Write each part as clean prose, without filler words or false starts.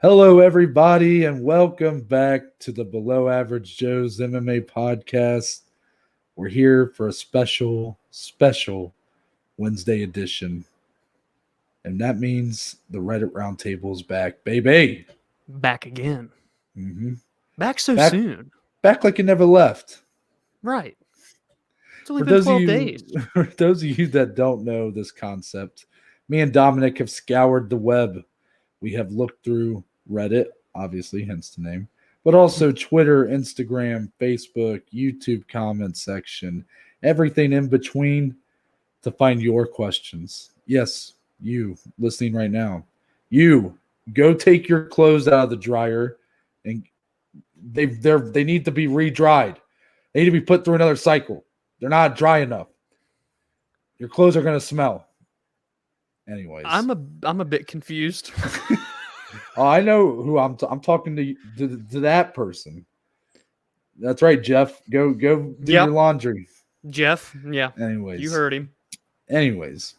Hello, everybody, and welcome back to the Below Average Joe's MMA podcast. We're here for a special Wednesday edition, and that means the Reddit Roundtable is back, baby. Back again. Mm-hmm. Back soon. Back like you never left. Right. It's only been 12 days. For those of you that don't know this concept, me and Dominic have scoured the web. We have looked through Reddit, obviously, hence the name, but also Twitter, Instagram, Facebook, YouTube comment section, everything in between to find your questions. Yes, you listening right now, you go take your clothes out of the dryer and they need to be re-dried. They need to be put through another cycle. They're not dry enough. Your clothes are going to smell. Anyways, I'm a bit confused. Oh, I know who I'm talking to that person. That's right, Jeff. Go do your laundry. Jeff, yeah. Anyways. You heard him. Anyways.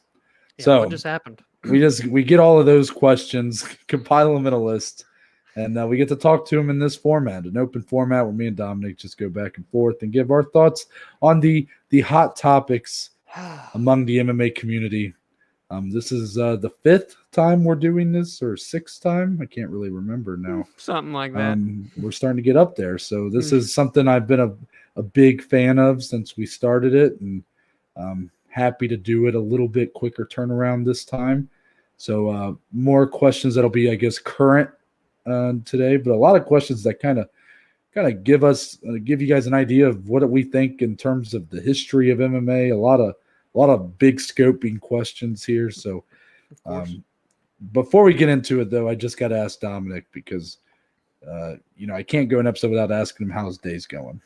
Yeah, so what just happened? We get all of those questions, compile them in a list, and we get to talk to them in this format, an open format where me and Dominic just go back and forth and give our thoughts on the hot topics among the MMA community. This is the fifth time we're doing this, or sixth time. I can't really remember now. Something like that. We're starting to get up there. So this is something I've been a big fan of since we started it, and happy to do it a little bit quicker turnaround this time. So more questions that'll be, I guess, current today, but a lot of questions that kind of give you guys an idea of what we think in terms of the history of MMA. A lot of big scoping questions here. So before we get into it, though, I just got to ask Dominic because, I can't go an episode without asking him how his day's going.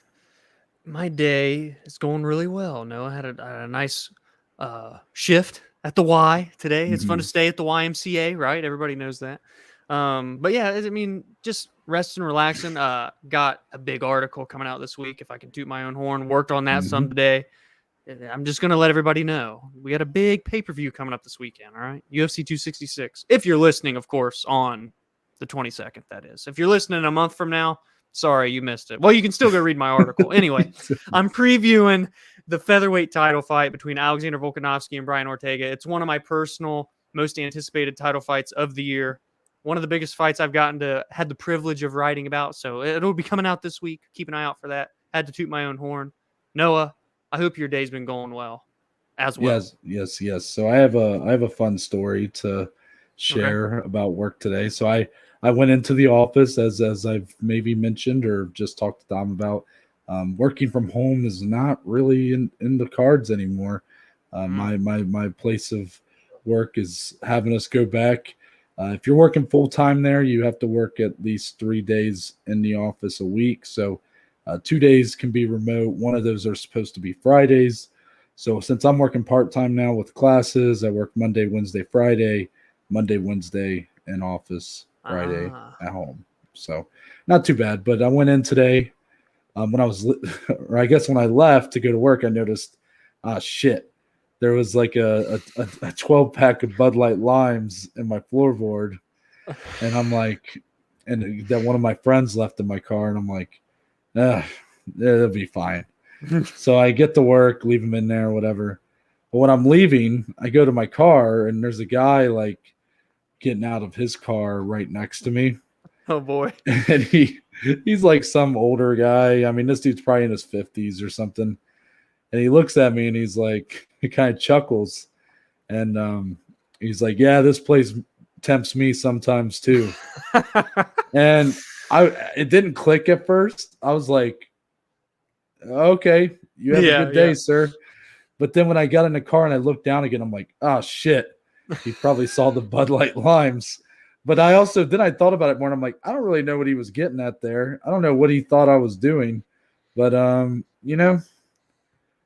My day is going really well. No, I had a nice shift at the Y today. It's fun to stay at the YMCA, right? Everybody knows that. But yeah, I mean, just resting, relaxing. Got a big article coming out this week. If I can toot my own horn, worked on that some today. I'm just going to let everybody know. We got a big pay-per-view coming up this weekend, all right? UFC 266. If you're listening, of course, on the 22nd, that is. If you're listening a month from now, sorry, you missed it. Well, you can still go read my article. Anyway, I'm previewing the featherweight title fight between Alexander Volkanovski and Brian Ortega. It's one of my personal, most anticipated title fights of the year. One of the biggest fights I've had the privilege of writing about, so it'll be coming out this week. Keep an eye out for that. Had to toot my own horn. Noah, I hope your day's been going well as well. Yes. So I have a fun story to share about work today. So I went into the office as I've maybe mentioned or just talked to Dom about. Working from home is not really in the cards anymore. My place of work is having us go back. If you're working full time there, you have to work at least 3 days in the office a week. So 2 days can be remote. One of those are supposed to be Fridays. So since I'm working part-time now with classes, I work Monday, Wednesday, Friday, Monday, Wednesday in office, Friday at home. So not too bad, but I went in today when I left to go to work, I noticed, there was like a 12-pack of Bud Light Limes in my floorboard. And I'm like, and that one of my friends left in my car, and I'm like, it'll be fine. So I get to work, leave them in there, whatever. But when I'm leaving, I go to my car, and there's a guy like getting out of his car right next to me. Oh boy! And he's like some older guy. I mean, this dude's probably in his 50s or something. And he looks at me and he's like, he kind of chuckles, and he's like, "Yeah, this place tempts me sometimes too." And it didn't click at first. I was like, okay, you have a good day, sir. But then when I got in the car and I looked down again, I'm like, oh shit, he probably saw the Bud Light Limes. But I thought about it more, and I'm like, I don't really know what he was getting at there. I don't know what he thought I was doing. But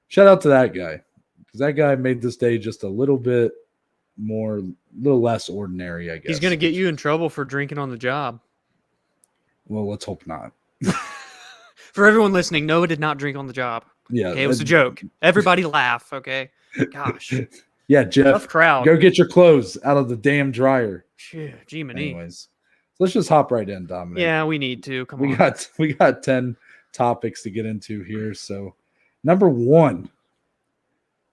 shout out to that guy, because that guy made this day just a little less ordinary, I guess. He's gonna get you in trouble for drinking on the job. Well, let's hope not. For everyone listening, Noah did not drink on the job. Yeah, okay, it was a joke. Everybody laugh, okay? Gosh. Yeah, Jeff, tough crowd. Go get your clothes out of the damn dryer. Gee, Anyways, let's just hop right in, Dominic. Yeah, we need to. Come we on. we got 10 topics to get into here. So, number one,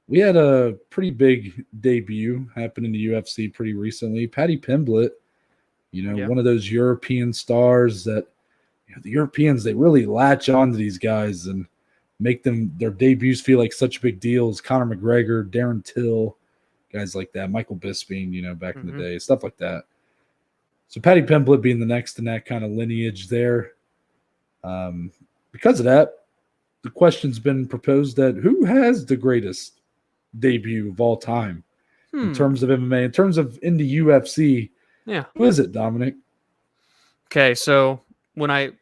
we had a pretty big debut happen in the UFC pretty recently. Paddy Pimblett, one of those European stars that the Europeans, they really latch on to these guys and make their debuts feel like such big deals. Conor McGregor, Darren Till, guys like that, Michael Bisping, back in the day, stuff like that. So Paddy Pimblett being the next in that kind of lineage there. Because of that, the question's been proposed that who has the greatest debut of all time in terms of MMA, in terms of in the UFC? Yeah. Who is it, Dominic? Okay, so what I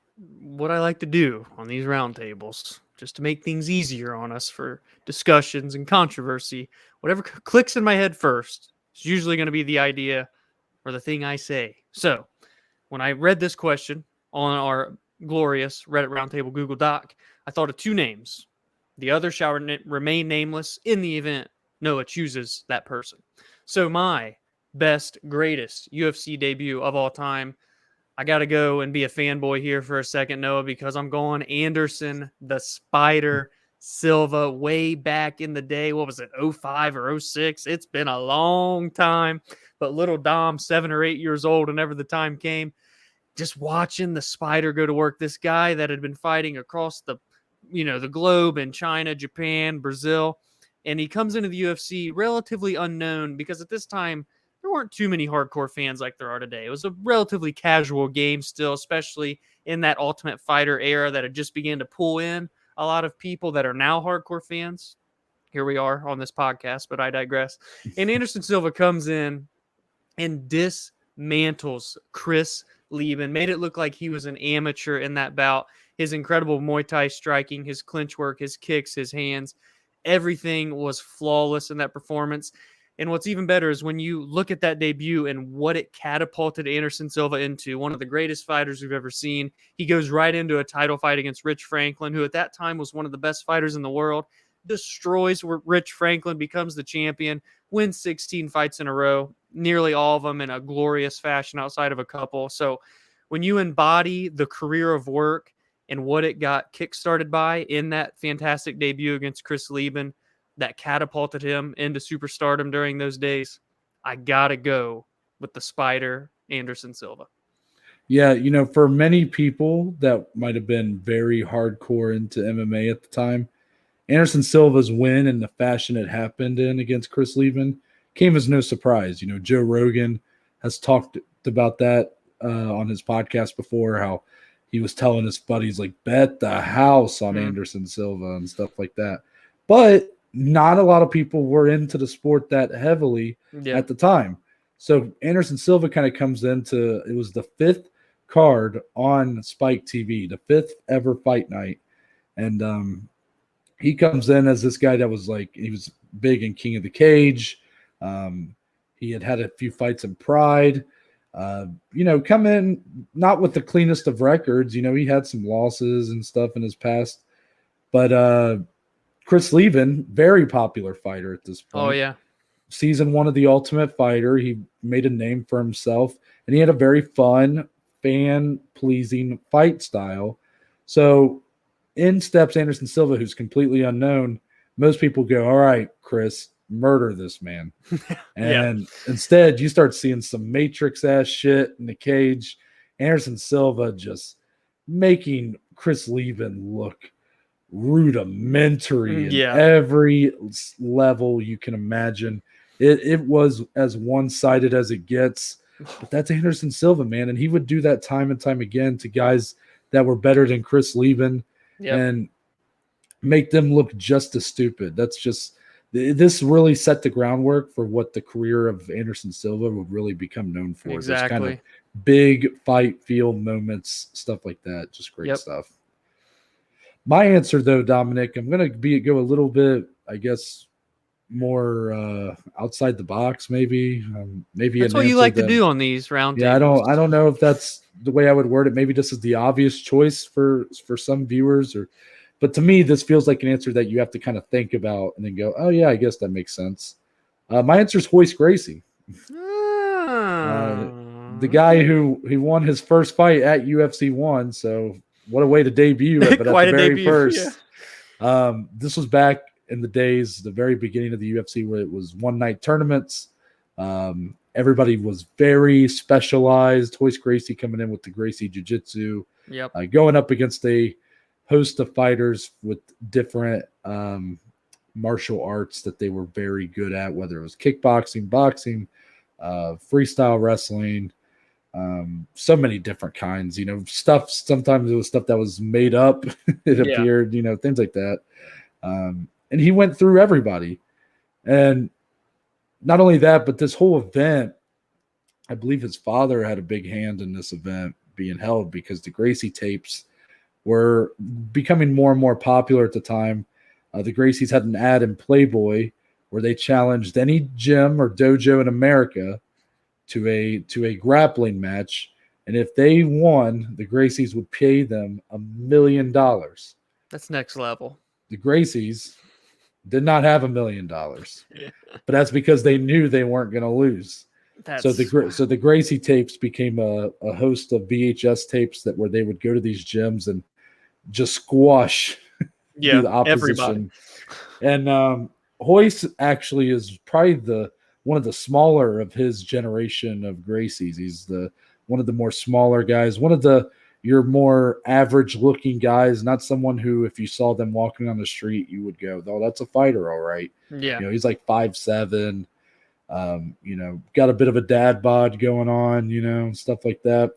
like to do on these roundtables, just to make things easier on us for discussions and controversy, whatever clicks in my head first is usually going to be the idea or the thing I say. So when I read this question on our glorious Reddit Roundtable Google Doc, I thought of two names. The other shall remain nameless in the event Noah chooses that person. So my best, greatest UFC debut of all time, I got to go and be a fanboy here for a second, Noah, because I'm going Anderson the Spider Silva way back in the day. What was it, 05 or 06? It's been a long time. But little Dom, 7 or 8 years old, whenever the time came, just watching the Spider go to work. This guy that had been fighting across the globe in China, Japan, Brazil, and he comes into the UFC relatively unknown because at this time there weren't too many hardcore fans like there are today. It was a relatively casual game still, especially in that Ultimate Fighter era that had just began to pull in a lot of people that are now hardcore fans. Here we are on this podcast, but I digress. And Anderson Silva comes in and dismantles Chris Lieben, made it look like he was an amateur in that bout. His incredible Muay Thai striking, his clinch work, his kicks, his hands, everything was flawless in that performance. And what's even better is when you look at that debut and what it catapulted Anderson Silva into, one of the greatest fighters we've ever seen. He goes right into a title fight against Rich Franklin, who at that time was one of the best fighters in the world, destroys Rich Franklin, becomes the champion, wins 16 fights in a row, nearly all of them in a glorious fashion outside of a couple. So when you embody the career of work and what it got kickstarted by in that fantastic debut against Chris Lieben that catapulted him into superstardom during those days, I got to go with the Spider, Anderson Silva. Yeah, for many people that might have been very hardcore into MMA at the time, Anderson Silva's win and the fashion it happened in against Chris Lieben came as no surprise. Joe Rogan has talked about that on his podcast before, how he was telling his buddies, like, bet the house on Anderson Silva and stuff like that. But not a lot of people were into the sport that heavily at the time. So Anderson Silva kind of comes into, it was the 5th card on Spike TV, the 5th ever fight night. And he comes in as this guy that was like, he was big in King of the Cage. He had a few fights in Pride. Come in not with the cleanest of records. He had some losses and stuff in his past. But Chris Lieben, very popular fighter at this point. Oh, yeah. Season 1 of The Ultimate Fighter, he made a name for himself. And he had a very fun, fan-pleasing fight style. So in steps Anderson Silva, who's completely unknown. Most people go, all right, Chris, murder this man. And instead, you start seeing some Matrix-ass shit in the cage. Anderson Silva just making Chris Lieben look rudimentary in every level you can imagine. It was as one-sided as it gets. But that's Anderson Silva, man. And he would do that time and time again to guys that were better than Chris Lieben and make them look just as stupid. This really set the groundwork for what the career of Anderson Silva would really become known for. Exactly. Those kind of big fight field moments, stuff like that. Just great stuff. My answer, though, Dominic, I'm going to go a little bit, I guess, more outside the box, maybe. Maybe that's what you like to do on these roundtables. Yeah, I don't know if that's the way I would word it. Maybe this is the obvious choice for some viewers, but to me, this feels like an answer that you have to kind of think about and then go, oh yeah, I guess that makes sense. My answer is Royce Gracie. the guy who he won his first fight at UFC 1. So what a way to debut it, but at the very first. Yeah. This was back in the days, the very beginning of the UFC, where it was one-night tournaments. Everybody was very specialized. Royce Gracie coming in with the Gracie Jiu-Jitsu, going up against a host of fighters with different martial arts that they were very good at, whether it was kickboxing, boxing, freestyle wrestling, so many different kinds, stuff. Sometimes it was stuff that was made up. It appeared, things like that. And he went through everybody. And not only that, but this whole event, I believe his father had a big hand in this event being held, because the Gracie tapes were becoming more and more popular at the time. The Gracies had an ad in Playboy where they challenged any gym or dojo in America to a grappling match, and if they won, the Gracies would pay them $1 million. That's next level. The Gracies did not have $1 million, but that's because they knew they weren't going to lose. So the Gracie tapes became a host of VHS tapes where they would go to these gyms and just squash the opposition. Everybody. And Royce actually is probably one of the smaller of his generation of Gracies. He's one of the more smaller guys, one of your more average looking guys, not someone who, if you saw them walking on the street, you would go, "Oh, that's a fighter, all right." Yeah. He's like 5'7", got a bit of a dad bod going on, stuff like that.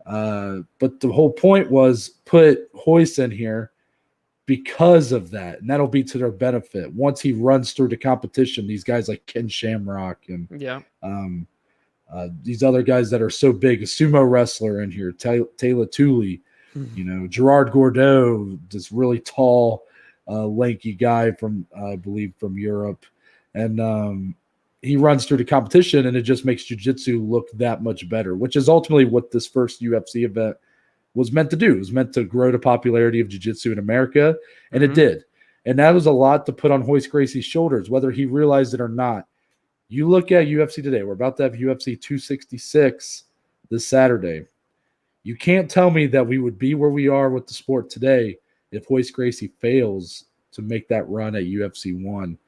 But the whole point was put Royce in here because of that, and that'll be to their benefit. Once he runs through the competition, these guys like Ken Shamrock and these other guys that are so big, a sumo wrestler in here, Taylor Tooley, Gerard Gordeau, this really tall, lanky guy from, I believe, from Europe. And he runs through the competition, and it just makes jiu-jitsu look that much better, which is ultimately what this first UFC event was meant to do. It was meant to grow the popularity of jiu-jitsu in America, and it did. And that was a lot to put on Royce Gracie's shoulders, whether he realized it or not. You look at UFC today, we're about to have UFC 266 this Saturday. You can't tell me that we would be where we are with the sport today if Royce Gracie fails to make that run at UFC 1.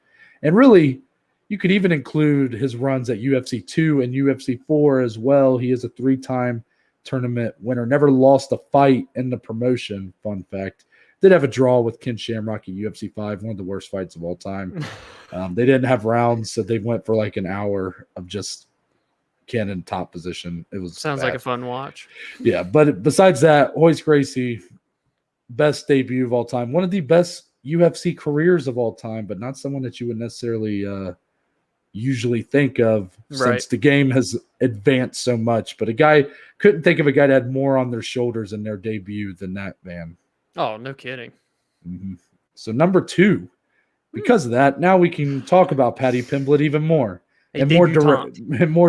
And really, you could even include his runs at UFC 2 and UFC 4 as well. He is a 3-time tournament winner, never lost a fight in the promotion. Fun fact. Did have a draw with Ken Shamrock at UFC 5, one of the worst fights of all time. They didn't have rounds, so they went for like an hour of just Ken in top position. It was sounds bad. Like a fun watch. Yeah, but besides that, Royce Gracie, best debut of all time, one of the best UFC careers of all time, but not someone that you would necessarily usually think of since the game has advanced so much. But couldn't think of a guy that had more on their shoulders in their debut than that man. Oh, no kidding. Mm-hmm. So number 2, because of that, now we can talk about Paddy Pimblett even more and more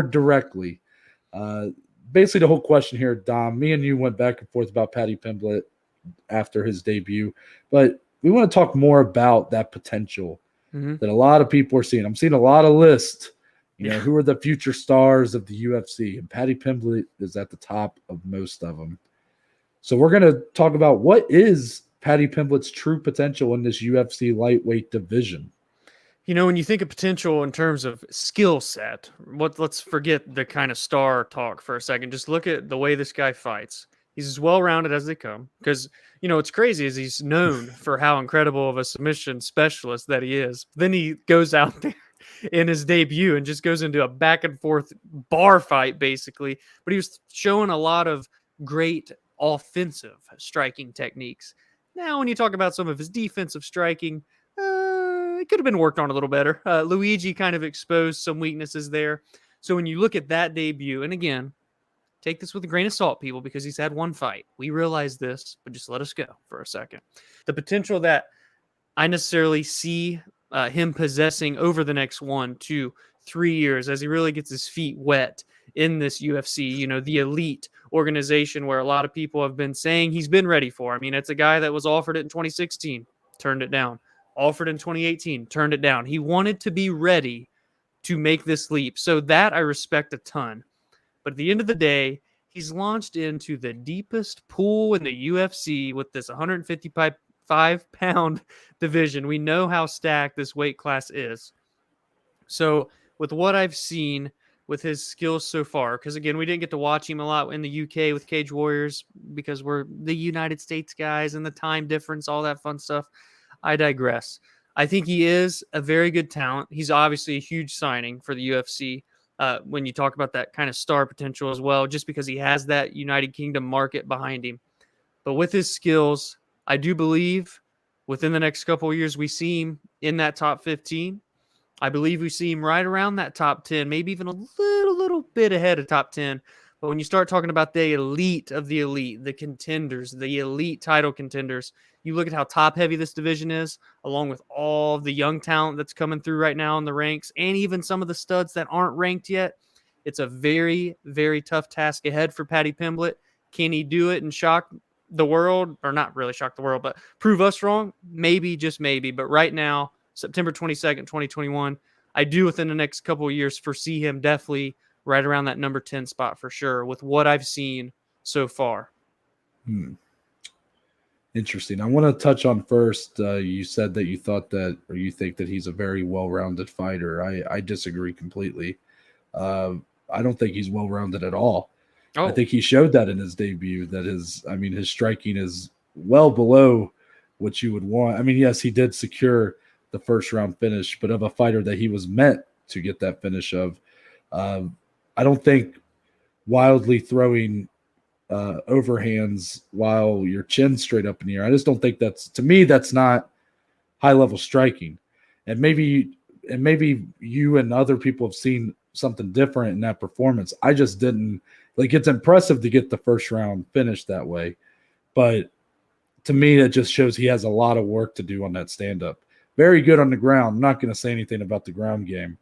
directly. Basically, the whole question here, Dom, me and you went back and forth about Paddy Pimblett after his debut, but we want to talk more about that potential that a lot of people are seeing. I'm seeing a lot of lists, who are the future stars of the UFC, and Paddy Pimblett is at the top of most of them. So we're going to talk about what is Paddy Pimblett's true potential in this UFC lightweight division. When you think of potential in terms of skill set, let's forget the kind of star talk for a second. Just look at the way this guy fights. He's as well-rounded as they come, because, what's crazy is he's known for how incredible of a submission specialist that he is. Then he goes out there in his debut and just goes into a back-and-forth bar fight, basically. But he was showing a lot of great offensive striking techniques. Now, when you talk about some of his defensive striking, it could have been worked on a little better. Luigi kind of exposed some weaknesses there. So when you look at that debut, and again, take this with a grain of salt, people, because he's had one fight. We realize this, but just let us go for a second. The potential that I necessarily see him possessing over the next 1, 2, 3 years as he really gets his feet wet in this UFC, the elite organization where a lot of people have been saying he's been ready for. I mean, it's a guy that was offered it in 2016, turned it down. Offered in 2018, turned it down. He wanted to be ready to make this leap. So that I respect a ton. But at the end of the day, he's launched into the deepest pool in the UFC with this 155-pound division. We know how stacked this weight class is. So with what I've seen with his skills so far, because again, we didn't get to watch him a lot in the UK with Cage Warriors because we're the United States guys and the time difference, all that fun stuff. I digress. I think he is a very good talent. He's obviously a huge signing for the UFC when you talk about that kind of star potential as well, just because he has that United Kingdom market behind him. But with his skills, I do believe within the next couple of years, we see him in that top 15. I believe we see him right around that top 10, maybe even a little bit ahead of top 10. But when you start talking about the elite of the elite, the contenders, the elite title contenders, you look at how top heavy this division is, along with all the young talent that's coming through right now in the ranks, and even some of the studs that aren't ranked yet. It's a very, very tough task ahead for Paddy Pimblett. Can he do it and shock the world, or not really shock the world, but prove us wrong? Maybe, just maybe. But right now, September 22nd, 2021, I do within the next couple of years foresee him definitely right around that number 10 spot for sure with what I've seen so far. Interesting. I want to touch on first, you said that you thought that, or you think that he's a very well-rounded fighter. I disagree completely. I don't think he's well-rounded at all. I think he showed that in his debut, that his striking is well below what you would want. I mean, yes, he did secure the first round finish, but of a fighter that he was meant to get that finish of. I don't think wildly throwing overhands while your chin's straight up in the air, I just don't think to me, that's not high level striking. And maybe you and other people have seen something different in that performance. I just didn't. Like, it's impressive to get the first round finish that way, but to me, it just shows he has a lot of work to do on that stand-up. Very good on the ground. I'm not going to say anything about the ground game.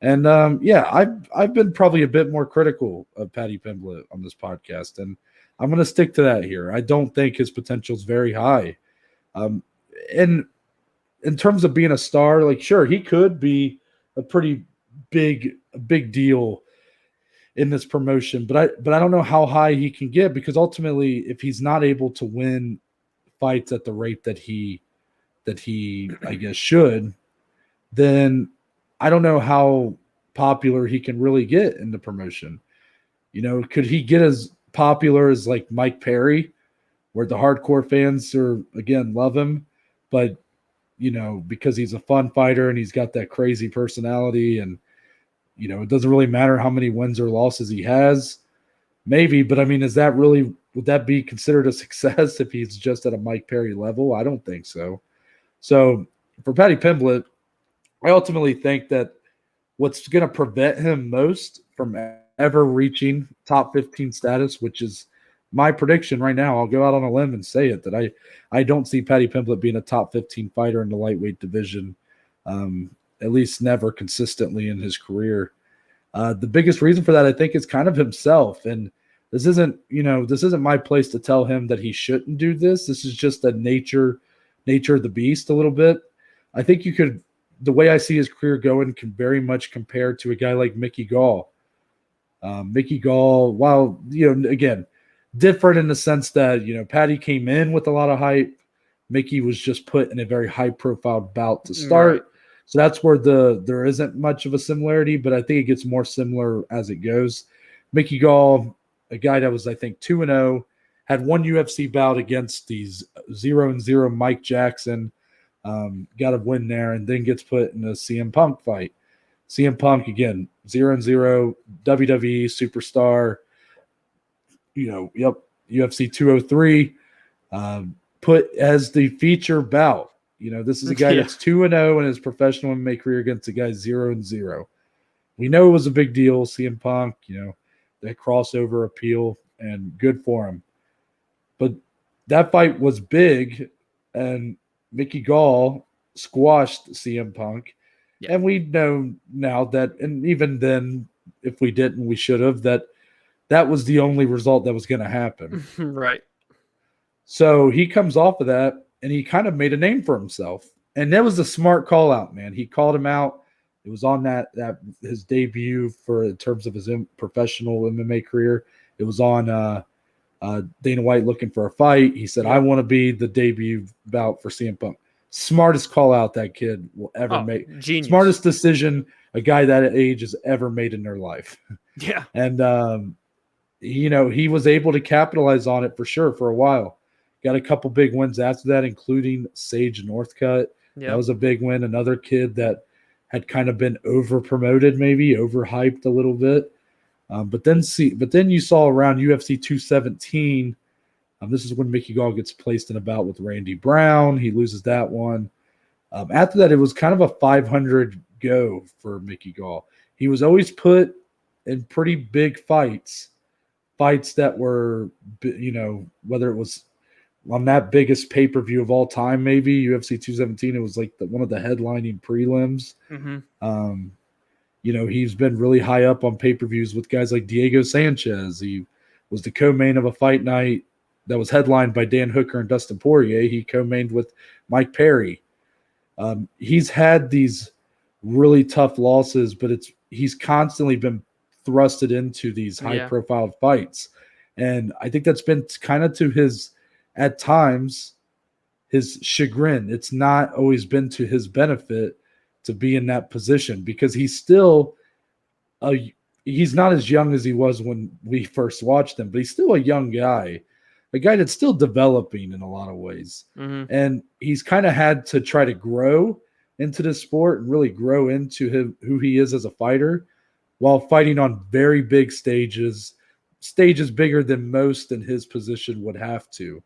And, I've been probably a bit more critical of Paddy Pimblett on this podcast, and I'm going to stick to that here. I don't think his potential is very high. And in terms of being a star, like, sure, he could be a pretty big deal in this promotion, but I don't know how high he can get, because ultimately, if he's not able to win fights at the rate that he I guess should, then I don't know how popular he can really get in the promotion. You know, could he get as popular as like Mike Perry, where the hardcore fans love him, but you know, because he's a fun fighter and he's got that crazy personality, and you know, it doesn't really matter how many wins or losses he has. Maybe, but I mean, would that be considered a success if he's just at a Mike Perry level? I don't think so. So for Paddy Pimblett, I ultimately think that what's going to prevent him most from ever reaching top 15 status, which is my prediction right now, I'll go out on a limb and say it, that I don't see Paddy Pimblett being a top 15 fighter in the lightweight division, at least never consistently in his career. The biggest reason for that, I think, is kind of himself. And this isn't my place to tell him that he shouldn't do this. This is just the nature of the beast a little bit. I think the way I see his career going can very much compare to a guy like Mickey Gall. Mickey Gall, while, you know, again, different in the sense that, you know, Paddy came in with a lot of hype. Mickey was just put in a very high-profile bout to start. Right. So that's where there isn't much of a similarity, but I think it gets more similar as it goes. Mickey Gall, a guy that was, I think, 2-0, had one UFC bout against these 0-0 Mike Jackson, got a win there, and then gets put in a CM Punk fight. CM Punk, again, 0-0, WWE superstar, UFC 203, put as the feature bout. You know, this is a guy that's 2-0 in his professional MMA career against a guy 0-0. We know it was a big deal, CM Punk, you know, that crossover appeal, and good for him. But that fight was big, and Mickey Gall squashed CM Punk. Yeah. And we know now that, and even then, if we didn't, we should have, that was the only result that was going to happen. Right. So he comes off of that, and he kind of made a name for himself. And that was a smart call out, man. He called him out It was on that his debut for in terms of his professional MMA career. It was on Dana White looking for a fight. He said, "I want to be the debut bout for CM Punk." Smartest call out that kid will ever make. Genius. Smartest decision a guy that age has ever made in their life. Yeah. And he was able to capitalize on it for sure for a while. Got a couple big wins after that, including Sage Northcutt. Yep. That was a big win. Another kid that had kind of been over promoted, maybe overhyped a little bit. But then you saw around UFC 217. This is when Mickey Gall gets placed in a bout with Randy Brown. He loses that one. After that, it was kind of a 500 go for Mickey Gall. He was always put in pretty big fights that were, whether it was on that biggest pay-per-view of all time, maybe UFC 217, it was like one of the headlining prelims. Mm-hmm. He's been really high up on pay-per-views with guys like Diego Sanchez. He was the co-main of a fight night that was headlined by Dan Hooker and Dustin Poirier. He co-mained with Mike Perry. He's had these really tough losses, but he's constantly been thrusted into these high-profile fights. And I think that's been kind of to his, at times, his chagrin. It's not always been to his benefit to be in that position because he's still he's not as young as he was when we first watched him, but he's still a young guy, a guy that's still developing in a lot of ways. Mm-hmm. And he's kind of had to try to grow into the sport and really grow into who he is as a fighter while fighting on very big stages bigger than most in his position would have to.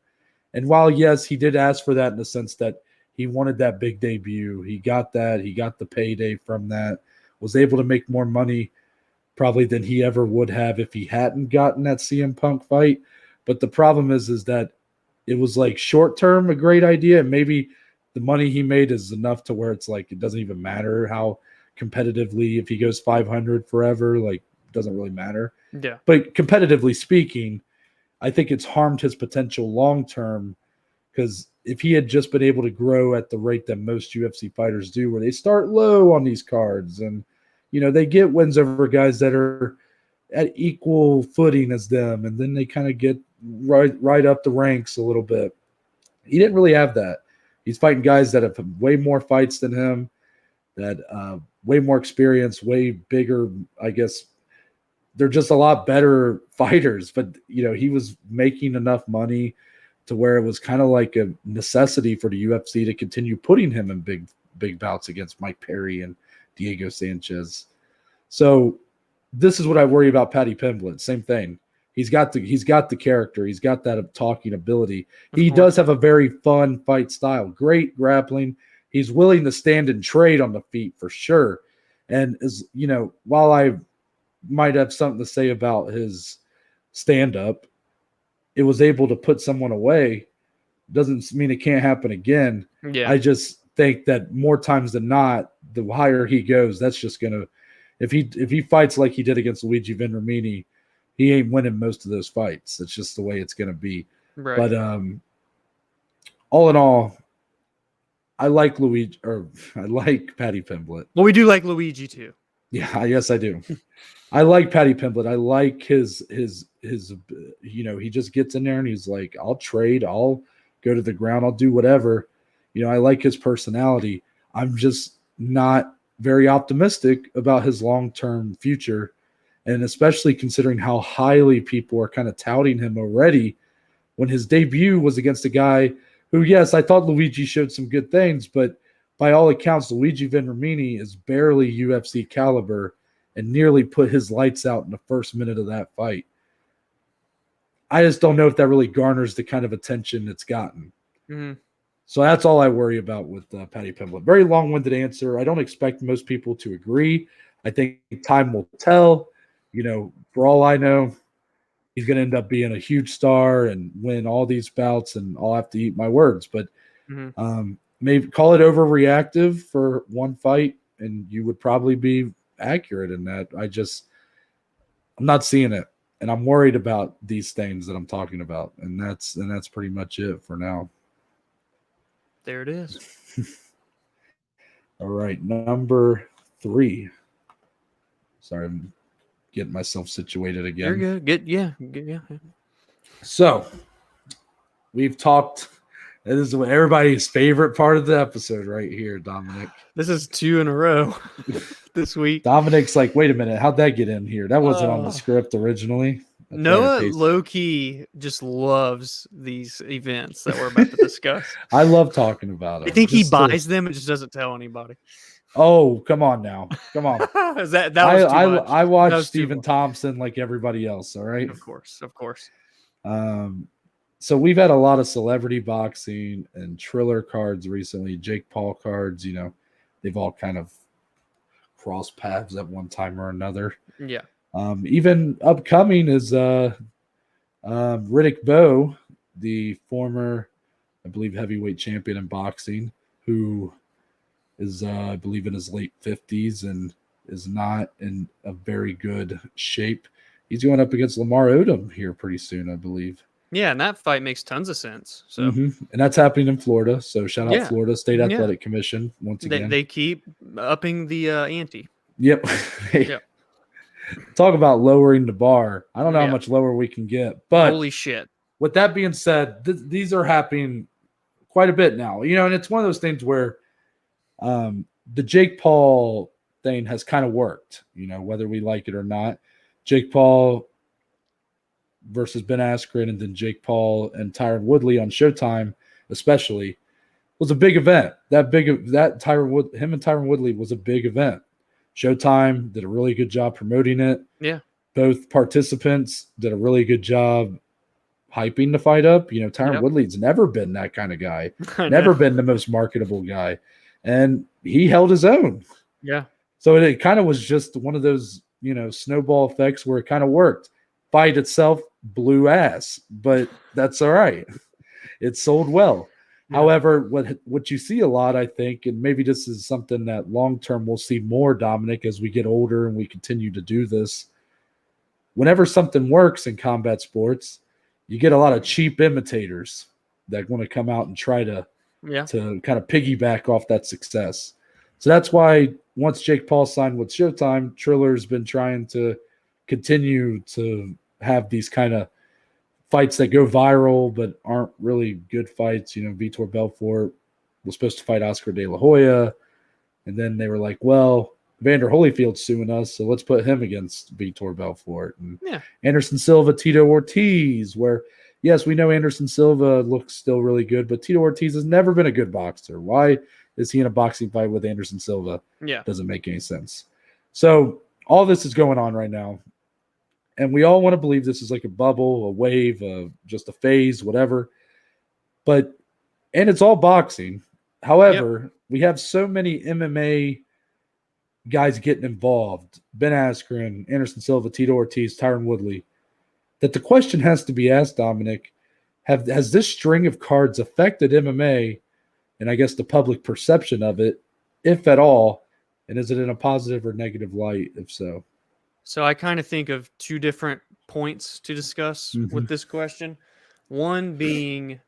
And while, yes, he did ask for that in the sense that he wanted that big debut, he got that, he got the payday from that, was able to make more money probably than he ever would have if he hadn't gotten that CM Punk fight. But the problem is that it was like short-term a great idea, and maybe the money he made is enough to where it's like it doesn't even matter how competitively, if he goes 500 forever, like it doesn't really matter. Yeah. But competitively speaking, I think it's harmed his potential long-term because if he had just been able to grow at the rate that most UFC fighters do, where they start low on these cards and, they get wins over guys that are at equal footing as them, and then they kind of get right up the ranks a little bit. He didn't really have that. He's fighting guys that have way more fights than him, that way more experience, way bigger, I guess. They're just a lot better fighters, but, he was making enough money to where it was kind of like a necessity for the UFC to continue putting him in big bouts against Mike Perry and Diego Sanchez. So this is what I worry about Paddy Pimblett. Same thing. He's got the character. He's got that talking ability. He does have a very fun fight style. Great grappling. He's willing to stand and trade on the feet for sure. And while I might have something to say about his stand-up, it was able to put someone away. Doesn't mean it can't happen again. Yeah. I just think that more times than not, the higher he goes, that's just gonna. If he fights like he did against Luigi Venramini, he ain't winning most of those fights. That's just the way it's gonna be. Right. But all in all, I like Paddy Pimblett. Well, we do like Luigi too. Yeah, yes, I do. I like Paddy Pimblett. I like his he just gets in there and he's like, I'll trade, I'll go to the ground, I'll do whatever. I like his personality. I'm just not very optimistic about his long-term future, and especially considering how highly people are kind of touting him already when his debut was against a guy who, yes, I thought Luigi showed some good things, but by all accounts, Luigi Venramini is barely UFC caliber and nearly put his lights out in the first minute of that fight. I just don't know if that really garners the kind of attention it's gotten. Mm-hmm. So that's all I worry about with Paddy Pimblett. Very long-winded answer. I don't expect most people to agree. I think time will tell. For all I know, he's going to end up being a huge star and win all these bouts, and I'll have to eat my words. But maybe call it overreactive for one fight, and you would probably be accurate in that. I'm not seeing it, and I'm worried about these things that I'm talking about, and that's pretty much it for now. There it is. All right, number 3. Sorry, I'm getting myself situated again. You're good. Yeah. So we've talked. This is everybody's favorite part of the episode right here, Dominic. This is 2 in a row this week. Dominic's like, wait a minute, how'd that get in here? That wasn't on the script originally. Noah low-key just loves these events that we're about to discuss. I love talking about it. I think he buys them and just doesn't tell anybody. Oh, come on now. Come on. That was too much. I watch Stephen Thompson like everybody else, all right? Of course. So we've had a lot of celebrity boxing and Triller cards recently, Jake Paul cards, they've all kind of crossed paths at one time or another. Yeah. Even upcoming is Riddick Bowe, the former, I believe, heavyweight champion in boxing, who is, I believe, in his late 50s and is not in a very good shape. He's going up against Lamar Odom here pretty soon, I believe. Yeah, and that fight makes tons of sense. So, and that's happening in Florida. So shout out Florida State Athletic Commission once again. They keep upping the ante. Yep. Talk about lowering the bar. I don't know how much lower we can get, but holy shit. With that being said, these are happening quite a bit now. And it's one of those things where the Jake Paul thing has kind of worked. Whether we like it or not. Jake Paul versus Ben Askren, and then Jake Paul and Tyron Woodley on Showtime, especially, was a big event. Him and Tyron Woodley was a big event. Showtime did a really good job promoting it. Yeah. Both participants did a really good job hyping the fight up. Tyron Woodley's never been that kind of guy. Never been the most marketable guy. And he held his own. Yeah. So it kind of was just one of those, snowball effects where it kind of worked. Fight itself blew ass, but that's all right. It sold well. Yeah. However, what you see a lot, I think, and maybe this is something that long-term we'll see more, Dominic, as we get older and we continue to do this. Whenever something works in combat sports, you get a lot of cheap imitators that want to come out and try to kind of piggyback off that success. So that's why once Jake Paul signed with Showtime, Triller's been trying to continue to have these kind of fights that go viral but aren't really good fights. Vitor Belfort was supposed to fight Oscar De La Hoya, and then they were like, well, Evander Holyfield's suing us, so let's put him against Vitor Belfort. And Anderson Silva, Tito Ortiz, where, yes, we know Anderson Silva looks still really good, but Tito Ortiz has never been a good boxer. Why is he in a boxing fight with Anderson Silva? Yeah. Doesn't make any sense. So all this is going on right now. And we all want to believe this is like a bubble, a wave, just a phase, whatever. And it's all boxing. However, we have so many MMA guys getting involved, Ben Askren, Anderson Silva, Tito Ortiz, Tyron Woodley, that the question has to be asked, Dominic, has this string of cards affected MMA and I guess the public perception of it, if at all, and is it in a positive or negative light, if so? So I kind of think of 2 different points to discuss with this question. One being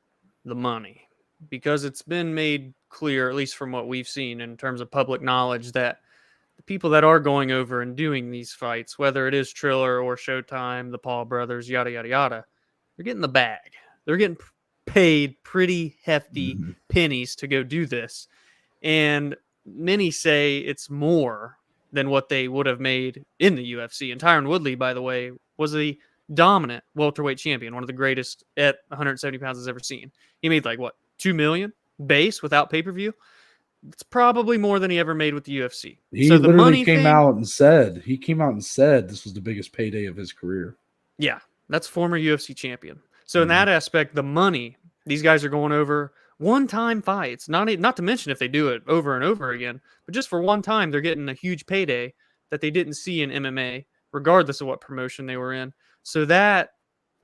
the money, because it's been made clear, at least from what we've seen in terms of public knowledge, that the people that are going over and doing these fights, whether it is Triller or Showtime, the Paul brothers, yada, yada, yada, they're getting the bag. They're getting paid pretty hefty pennies to go do this. And many say it's more than what they would have made in the UFC. And Tyron Woodley, by the way, was a dominant welterweight champion, one of the greatest at 170 pounds has ever seen. He made like, what, $2 million base without pay-per-view? It's probably more than he ever made with the UFC. He literally came out and said this was the biggest payday of his career. Yeah, that's former UFC champion. So in that aspect, the money, these guys are going over one-time fights, not to mention if they do it over and over again, but just for one time, they're getting a huge payday that they didn't see in MMA, regardless of what promotion they were in. So that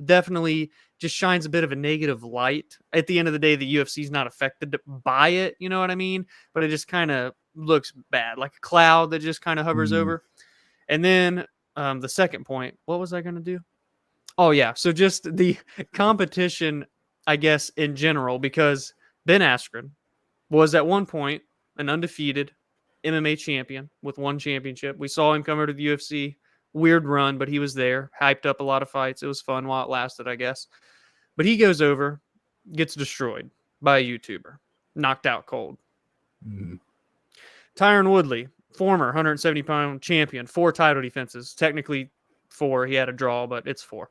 definitely just shines a bit of a negative light. At the end of the day, the UFC is not affected by it, you know what I mean? But it just kind of looks bad, like a cloud that just kind of hovers over. And then the second point, what was I going to do? Oh, yeah. So just the competition, I guess, in general, because Ben Askren was at one point an undefeated MMA champion with 1 championship. We saw him come over to the UFC. Weird run, but he was there. Hyped up a lot of fights. It was fun while it lasted, I guess. But he goes over, gets destroyed by a YouTuber. Knocked out cold. Mm-hmm. Tyron Woodley, former 170-pound champion, 4 title defenses. Technically 4. He had a draw, but it's 4.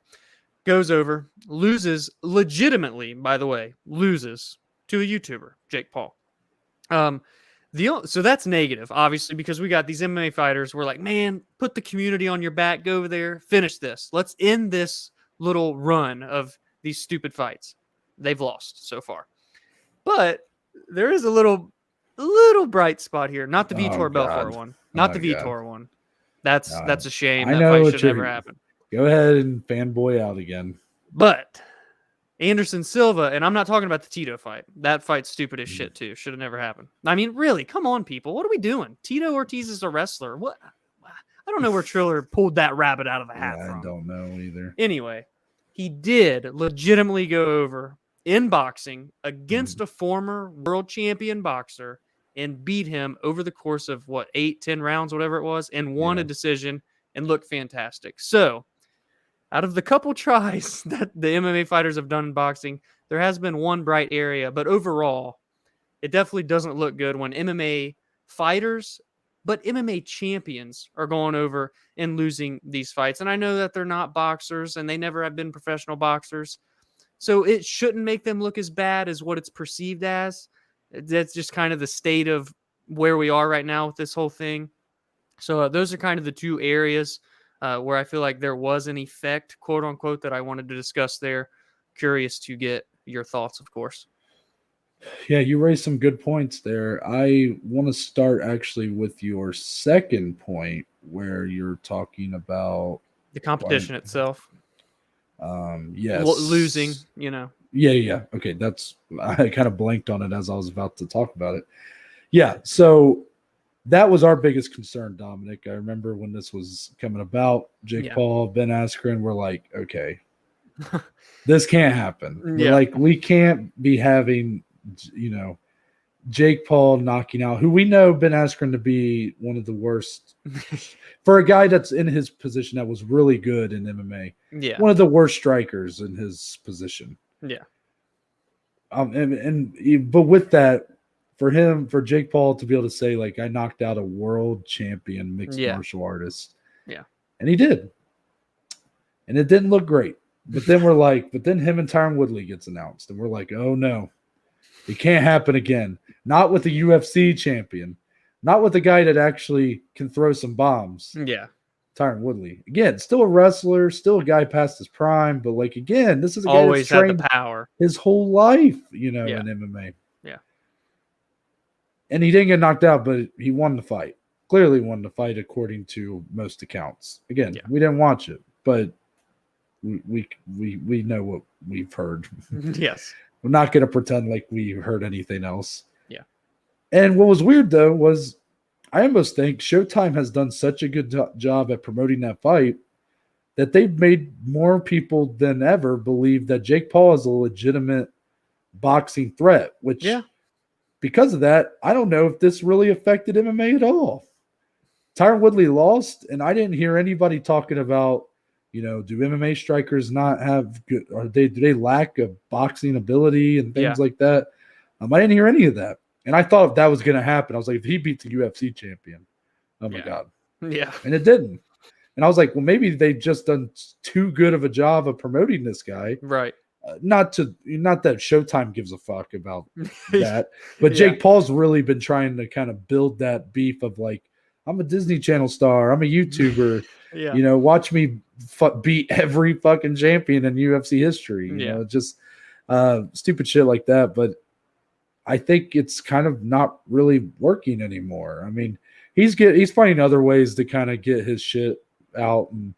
Goes over, loses legitimately, by the way, loses to a YouTuber, Jake Paul. So that's negative, obviously, because we got these MMA fighters. We're like, man, put the community on your back. Go over there, finish this. Let's end this little run of these stupid fights. They've lost so far. But there is a little bright spot here. Not the Vitor Belfort one. Not the Vitor one. That's a shame. That fight should never happen. Go ahead and fanboy out again. But Anderson Silva, and I'm not talking about the Tito fight. That fight's stupid as shit too. Should have never happened. I mean, really, come on, people. What are we doing? Tito Ortiz is a wrestler. What? I don't know where Triller pulled that rabbit out of the hat from. I don't know either. Anyway, he did legitimately go over in boxing against a former world champion boxer and beat him over the course of 8-10 rounds, whatever it was, and won a decision and looked fantastic. So, out of the couple tries that the MMA fighters have done in boxing, there has been one bright area, but overall, it definitely doesn't look good when MMA fighters, but MMA champions are going over and losing these fights. And I know that they're not boxers and they never have been professional boxers, so it shouldn't make them look as bad as what it's perceived as. That's just kind of the state of where we are right now with this whole thing. So those are kind of the 2 areas where I feel like there was an effect, quote unquote, that I wanted to discuss there. Curious to get your thoughts, of course. Yeah, you raised some good points there. I want to start actually with your second point where you're talking about the competition itself. Yes. Losing, Yeah. Okay, I kind of blanked on it as I was about to talk about it. Yeah, so that was our biggest concern, Dominic. I remember when this was coming about, Jake Paul, Ben Askren, we're like, okay, this can't happen. We're like, we can't be having, Jake Paul knocking out, who we know Ben Askren to be one of the worst for a guy that's in his position that was really good in MMA. Yeah. One of the worst strikers in his position. Yeah. But with that, for Jake Paul to be able to say, like, I knocked out a world champion mixed martial artist. Yeah. And he did. And it didn't look great. But then then him and Tyron Woodley gets announced. And we're like, oh no, it can't happen again. Not with the UFC champion. Not with the guy that actually can throw some bombs. Yeah. Tyron Woodley. Again, still a wrestler, still a guy past his prime. But like, again, this is a guy always that's trained had the power his whole life, in MMA. Yeah. And he didn't get knocked out, but he won the fight. Clearly won the fight according to most accounts. Again, we didn't watch it, but we know what we've heard. Yes. We're not going to pretend like we heard anything else. Yeah. And what was weird, though, was I almost think Showtime has done such a good job at promoting that fight that they've made more people than ever believe that Jake Paul is a legitimate boxing threat, which because of that, I don't know if this really affected MMA at all. Tyron Woodley lost, and I didn't hear anybody talking about, do MMA strikers not have good, or do they lack a boxing ability and things like that? I didn't hear any of that. And I thought if that was going to happen, I was like, if he beats the UFC champion, oh my God. Yeah. And it didn't. And I was like, well, maybe they've just done too good of a job of promoting this guy. Right. Not that Showtime gives a fuck about that, but Jake Paul's really been trying to kind of build that beef of like, I'm a Disney Channel star, I'm a YouTuber, watch me beat every fucking champion in UFC history. Just stupid shit like that. But I think it's kind of not really working anymore. I mean, he's finding other ways to kind of get his shit out and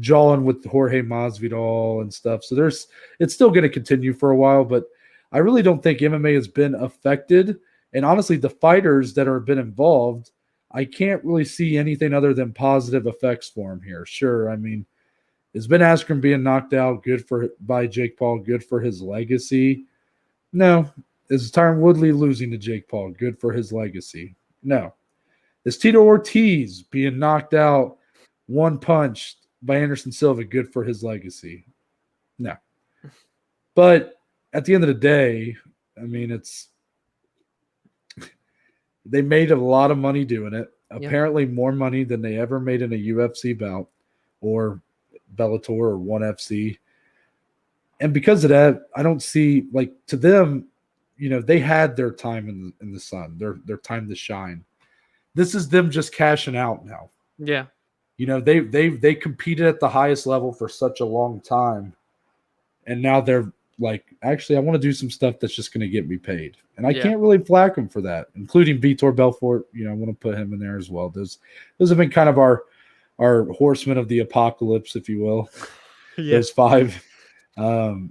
jawing with Jorge Masvidal and stuff. So it's still going to continue for a while, but I really don't think MMA has been affected. And honestly, the fighters that have been involved, I can't really see anything other than positive effects for him here. Sure, I mean, is Ben Askren being knocked out good by Jake Paul, good for his legacy? No, Is Tyron Woodley losing to Jake Paul good for his legacy? No. Is Tito Ortiz being knocked out one punch by Anderson Silva good for his legacy? No. But at the end of the day, I mean, they made a lot of money doing it. Yeah. Apparently more money than they ever made in a UFC bout or Bellator or ONE FC. And because of that, I don't see, like, to them, they had their time in the sun, their time to shine. This is them just cashing out now. Yeah. They competed at the highest level for such a long time, and now they're like, actually, I want to do some stuff that's just going to get me paid, and I can't really flack them for that, including Vitor Belfort. I want to put him in there as well. Those have been kind of our horsemen of the apocalypse, if you will. Yeah. Those 5. So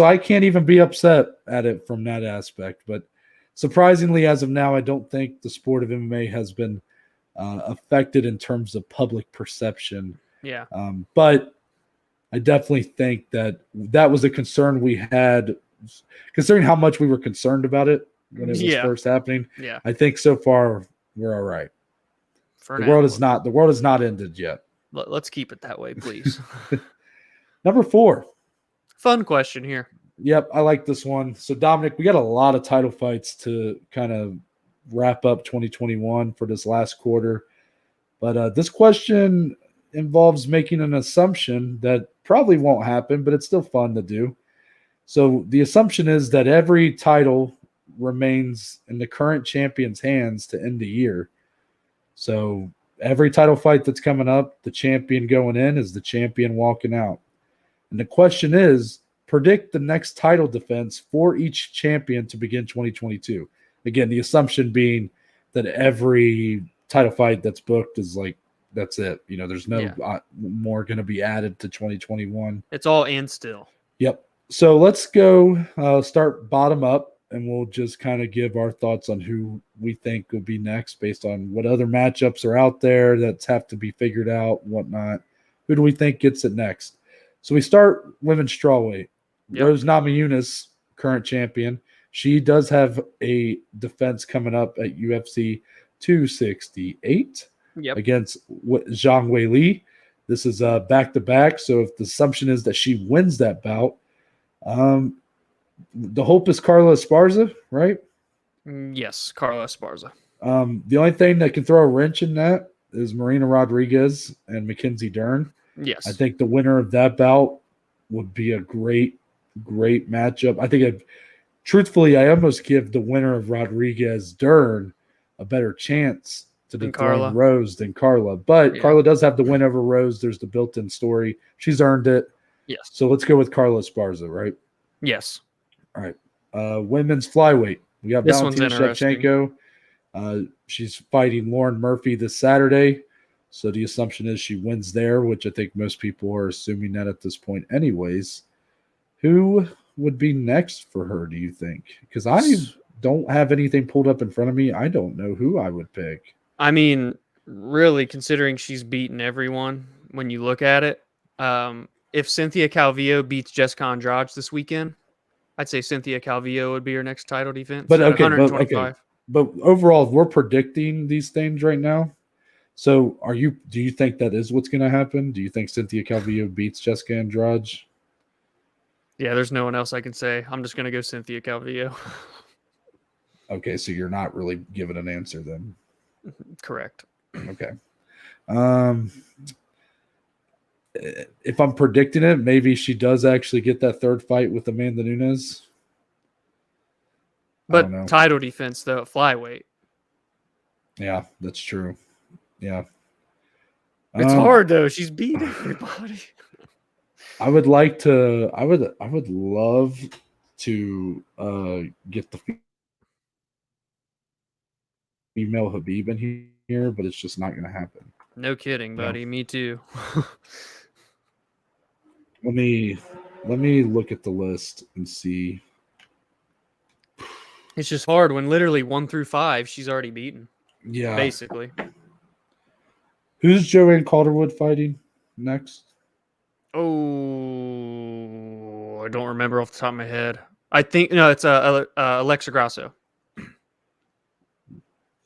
I can't even be upset at it from that aspect. But surprisingly, as of now, I don't think the sport of MMA has been affected in terms of public perception. Yeah. But I definitely think that was a concern we had, considering how much we were concerned about it when it was first happening. Yeah. I think so far we're all right. The world is not ended yet. Let's keep it that way, please. Number 4. Fun question here. Yep, I like this one. So, Dominic, we got a lot of title fights to kind of wrap up 2021 for this last quarter. But this question involves making an assumption that probably won't happen, but it's still fun to do. So the assumption is that every title remains in the current champion's hands to end the year. So every title fight that's coming up, the champion going in is the champion walking out. And the question is, predict the next title defense for each champion to begin 2022. Again, the assumption being that every title fight that's booked is like, that's it. There's no more going to be added to 2021. It's all and still. Yep. So let's go start bottom up, and we'll just kind of give our thoughts on who we think will be next based on what other matchups are out there that have to be figured out, whatnot. Who do we think gets it next? So we start women's strawweight. Yep. Rose Namajunas, current champion. She does have a defense coming up at UFC 268 against Zhang Weili. This is back-to-back. So if the assumption is that she wins that bout, the hope is Carla Esparza, right? Yes, Carla Esparza. The only thing that can throw a wrench in that is Marina Rodriguez and Mackenzie Dern. Yes. I think the winner of that bout would be a great matchup. I think, truthfully, I almost give the winner of Rodriguez Dern a better chance to dethrone Rose than Carla. But Carla does have the win over Rose. There's the built-in story. She's earned it. Yes. So let's go with Carla Esparza, right? Yes. All right. Women's flyweight. We got Valentina Shevchenko. She's fighting Lauren Murphy this Saturday. So the assumption is she wins there, which I think most people are assuming that at this point anyways. Who would be next for her, do you think? Because I don't have anything pulled up in front of me. I don't know who I would pick. I mean, really, considering she's beaten everyone when you look at it, if Cynthia Calvillo beats Jessica Andrade this weekend, I'd say Cynthia Calvillo would be her next title defense. But okay, 125. But overall, we're predicting these things right now. So do you think that is what's going to happen? Do you think Cynthia Calvillo beats Jessica Andrade? Yeah, there's no one else I can say. I'm just going to go Cynthia Calvillo. Okay, so you're not really giving an answer then. Correct. Okay. If I'm predicting it, maybe she does actually get that third fight with Amanda Nunes. But title defense, though, at flyweight. Yeah, that's true. Yeah. It's hard, though. She's beating everybody. I would love to get the female Habib in here, but it's just not going to happen. No kidding, buddy. Me too. Let me look at the list and see. It's just hard when literally 1 through 5 she's already beaten. Yeah, basically. Who's Joanne Calderwood fighting next? Oh, I don't remember off the top of my head. I think no, it's Alexa Grasso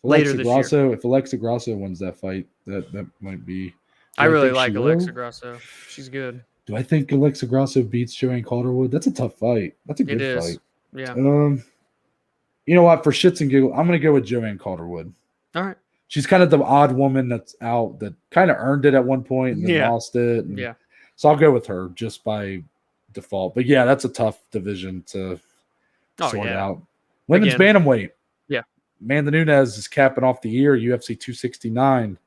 later this year. If Alexa Grasso wins that fight, that might be. I really like Alexa Grasso. She's good. Do I think Alexa Grasso beats Joanne Calderwood? That's a tough fight. That's a good fight. Yeah. You know what? For shits and giggles, I'm going to go with Joanne Calderwood. All right. She's kind of the odd woman that's out that kind of earned it at one point and then lost it. Yeah. So I'll go with her just by default. But yeah, that's a tough division to sort out. Women's bantamweight. Yeah. Amanda Nunes is capping off the year, UFC 269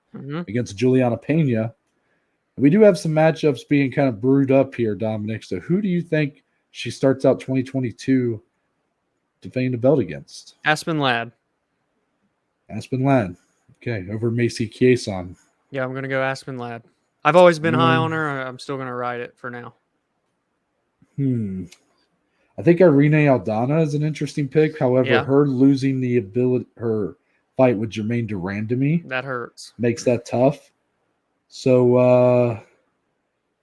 against Juliana Pena. We do have some matchups being kind of brewed up here, Dominic. So who do you think she starts out 2022 defending the belt against? Aspen Ladd. Okay, over Macy Chiasson. Yeah, I'm going to go Aspen Ladd. I've always been high on her. I'm still going to ride it for now. I think Irene Aldana is an interesting pick. However, her losing her fight with Jermaine Durandamy, that hurts. Makes that tough. So,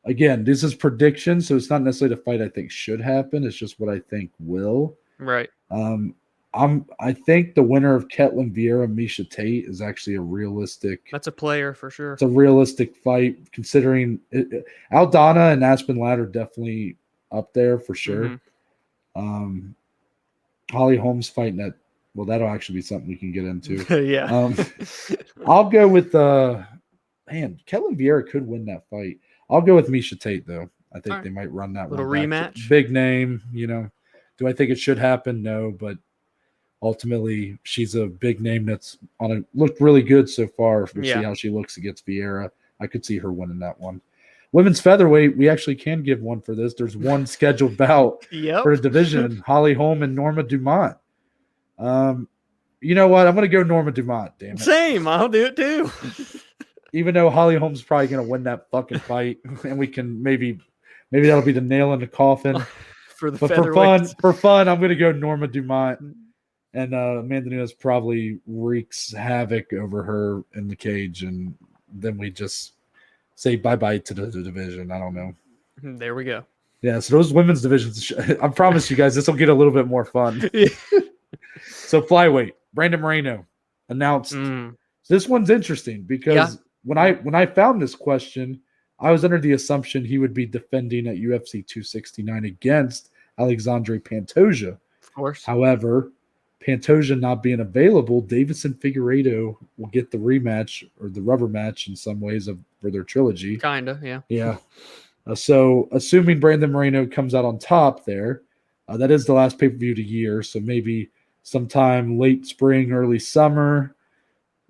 again, this is prediction, so it's not necessarily the fight I think should happen. It's just what I think will. Right. I think the winner of Ketlin Vieira, Miesha Tate, is actually a realistic. That's a player for sure. It's a realistic fight considering Aldana and Aspen Ladd are definitely up there for sure. Holly Holmes fighting that. Well, that'll actually be something we can get into. Yeah. I'll go with Ketlin Vieira could win that fight. I'll go with Miesha Tate though. I think they might run that little one rematch. Big name, Do I think it should happen? No, but ultimately she's a big name that's looked really good so far. We'll see how she looks against Vieira. I could see her winning that one. Women's featherweight, we actually can give one for this. There's one scheduled bout for the division. Holly Holm and Norma Dumont. You know what? I'm going to go Norma Dumont, damn it. Same. I'll do it too. Even though Holly Holm's probably going to win that fucking fight, and we can maybe that'll be the nail in the coffin. For fun, I'm going to go Norma Dumont. And Amanda Nunes probably wreaks havoc over her in the cage, and then we just say bye-bye to the division. I don't know. There we go. Yeah, so those women's divisions, I promise you guys, this will get a little bit more fun. So flyweight, Brandon Moreno announced. This one's interesting because when I found this question, I was under the assumption he would be defending at UFC 269 against Alexandre Pantoja. Of course. However, Pantoja not being available, Davison Figueiredo will get the rematch or the rubber match in some ways for their trilogy. Kinda, yeah. Yeah. So assuming Brandon Moreno comes out on top there, that is the last pay-per-view of the year, so maybe sometime late spring, early summer.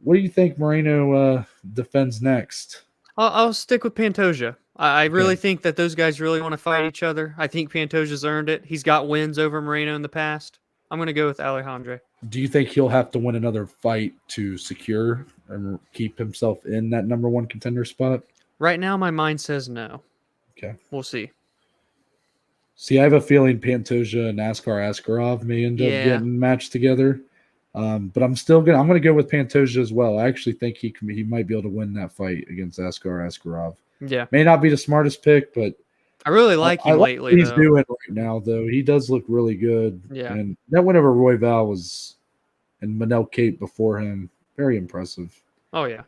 What do you think Moreno defends next? I'll stick with Pantoja. I really think that those guys really want to fight each other. I think Pantoja's earned it. He's got wins over Moreno in the past. I'm going to go with Alejandro. Do you think he'll have to win another fight to secure and keep himself in that number one contender spot? Right now, my mind says no. Okay. We'll see. See, I have a feeling Pantoja and Askar Askarov may end up getting matched together. But I'm going to go with Pantoja as well. I actually think he might be able to win that fight against Askar Askarov. Yeah. May not be the smartest pick, but I really like him lately. What he's doing right now, though. He does look really good. Yeah. And that win over Roy Val and Manel Cape before him, very impressive. Oh, yeah.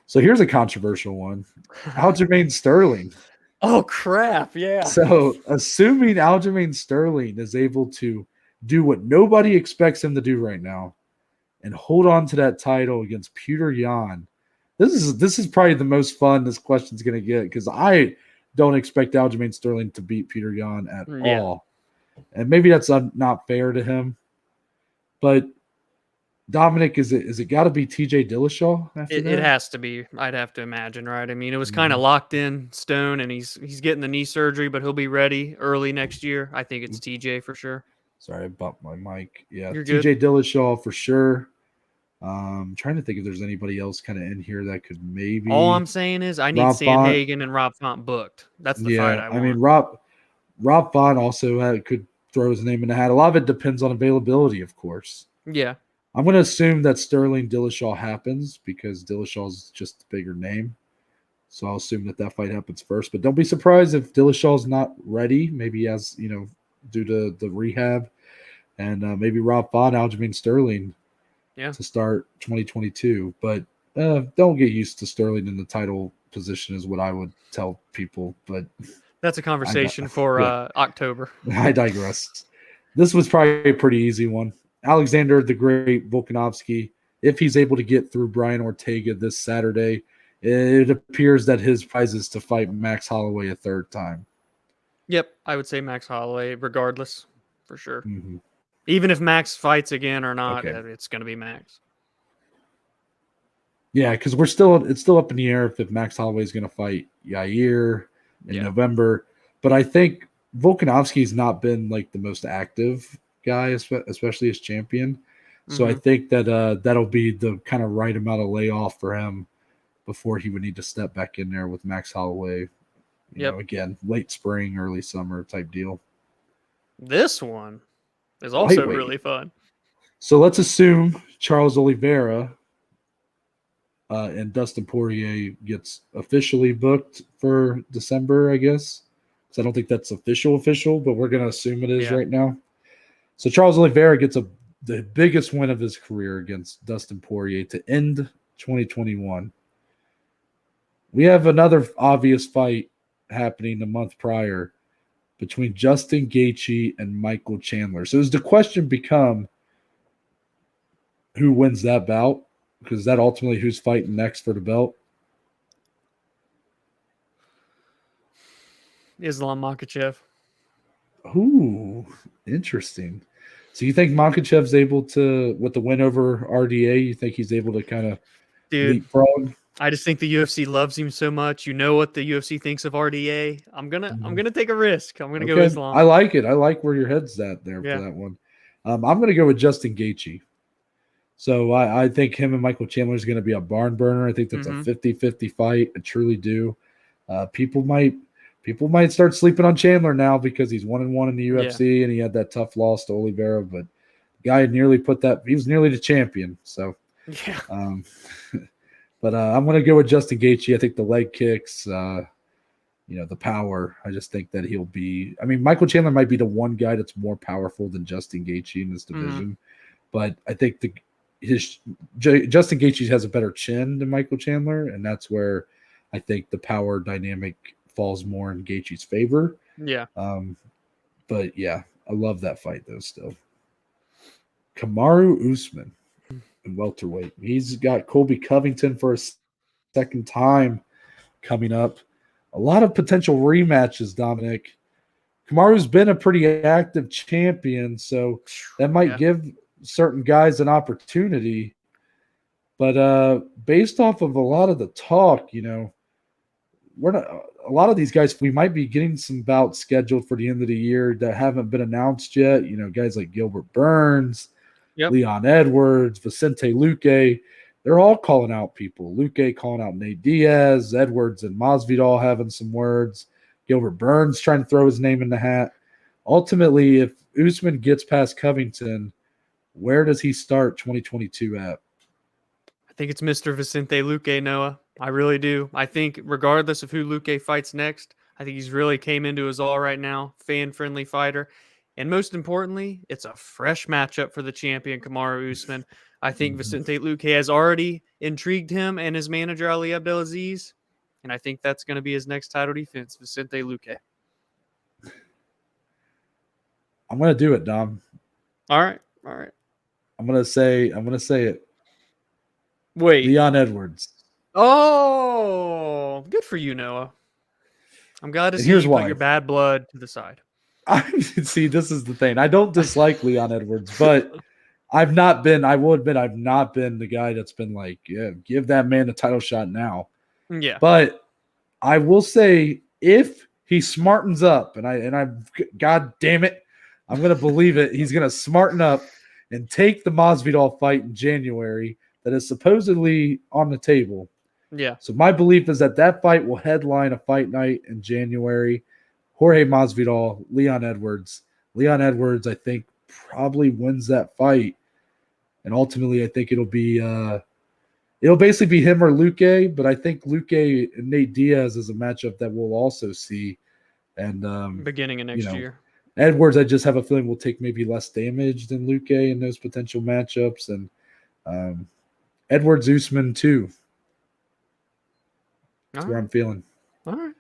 So here's a controversial one. Aljamain Sterling. Oh, crap. Yeah. So assuming Aljamain Sterling is able to do what nobody expects him to do right now and hold on to that title against Peter Yan. This is probably the most fun this question's going to get because I don't expect Aljamain Sterling to beat Peter Yan at all. And maybe that's not fair to him. But Dominic, is it got to be TJ Dillashaw after that? It has to be. I'd have to imagine, right? I mean, it was kind of locked in stone, and he's getting the knee surgery, but he'll be ready early next year. I think it's TJ for sure. Sorry, I bumped my mic. Yeah, You're TJ good. Dillashaw for sure. I'm trying to think if there's anybody else kind of in here that could maybe. All I'm saying is I need Sandhagen and Rob Font booked. That's the fight I want. I mean, Rob Font also could throw his name in the hat. A lot of it depends on availability, of course. Yeah. I'm going to assume that Sterling Dillashaw happens because Dillashaw's just a bigger name. So I'll assume that fight happens first. But don't be surprised if Dillashaw's not ready. Maybe he has, due to the rehab, and maybe Rob Font, Aljamain Sterling to start 2022. But don't get used to Sterling in the title position is what I would tell people. But that's a conversation for October. I digress. This was probably a pretty easy one. Alexander the Great Volkanovski, if he's able to get through Brian Ortega this Saturday, it appears that his prize is to fight Max Holloway a third time. Yep, I would say Max Holloway, regardless, for sure. Mm-hmm. Even if Max fights again or not, it's going to be Max. Yeah, because it's still up in the air if Max Holloway is going to fight Yair in November. But I think Volkanovski's not been like the most active guy, especially as champion. So I think that that'll be the kind of right amount of layoff for him before he would need to step back in there with Max Holloway. You know, again, late spring, early summer type deal. This one is also really fun. So let's assume Charles Oliveira and Dustin Poirier gets officially booked for December, I guess. So I don't think that's official, but we're going to assume it is right now. So Charles Oliveira gets the biggest win of his career against Dustin Poirier to end 2021. We have another obvious fight happening a month prior between Justin Gaethje and Michael Chandler. So does the question become who wins that bout? Because that ultimately who's fighting next for the belt? Islam Makhachev. Ooh, interesting. So you think Makhachev's able to, with the win over RDA, you think he's able to kind of leapfrog? I just think the UFC loves him so much. You know what the UFC thinks of RDA. I'm gonna take a risk. I'm gonna go Islam. I like it. I like where your head's at there for that one. I'm gonna go with Justin Gaethje. So I think him and Michael Chandler is going to be a barn burner. I think that's a 50-50 fight. I truly do. People might start sleeping on Chandler now because he's 1-1 in the UFC and he had that tough loss to Oliveira. But the guy nearly he was nearly the champion. So, but I'm going to go with Justin Gaethje. I think the leg kicks, the power. I just think that he'll be. I mean, Michael Chandler might be the one guy that's more powerful than Justin Gaethje in this division, but I think Justin Gaethje has a better chin than Michael Chandler, and that's where I think the power dynamic falls more in Gaethje's favor. Yeah. But yeah, I love that fight though still. Kamaru Usman in welterweight. He's got Colby Covington for a second time coming up. A lot of potential rematches, Dominic. Kamaru's been a pretty active champion, so that might give certain guys an opportunity. But based off of a lot of the talk, we're not a lot of these guys. We might be getting some bouts scheduled for the end of the year that haven't been announced yet. Guys like Gilbert Burns, Leon Edwards, Vicente Luque. They're all calling out people. Luque calling out Nate Diaz, Edwards and Masvidal having some words. Gilbert Burns trying to throw his name in the hat. Ultimately, if Usman gets past Covington, where does he start 2022 at? I think it's Mr. Vicente Luque, Noah. I really do. I think regardless of who Luque fights next, I think he's really came into his all right now. Fan-friendly fighter. And most importantly, it's a fresh matchup for the champion, Kamaru Usman. I think Vicente Luque has already intrigued him and his manager, Ali Abdelaziz. And I think that's going to be his next title defense, Vicente Luque. I'm going to do it, Dom. All right. I'm gonna say it. Wait. Leon Edwards. Oh, good for you, Noah. I'm glad to see you put your bad blood to the side. See, this is the thing. I don't dislike Leon Edwards, but I will admit I've not been the guy that's been like, give that man a title shot now. Yeah. But I will say if he smartens up, and I God damn it, I'm gonna believe it. He's gonna smarten up and take the Masvidal fight in January that is supposedly on the table. Yeah. So my belief is that fight will headline a fight night in January. Jorge Masvidal, Leon Edwards. Leon Edwards, I think, probably wins that fight. And ultimately, I think it'll basically be him or Luque, but I think Luque and Nate Diaz is a matchup that we'll also see. And beginning of next year. Edwards, I just have a feeling will take maybe less damage than Luque in those potential matchups, and Edwards Usman too. That's where I'm feeling. All right.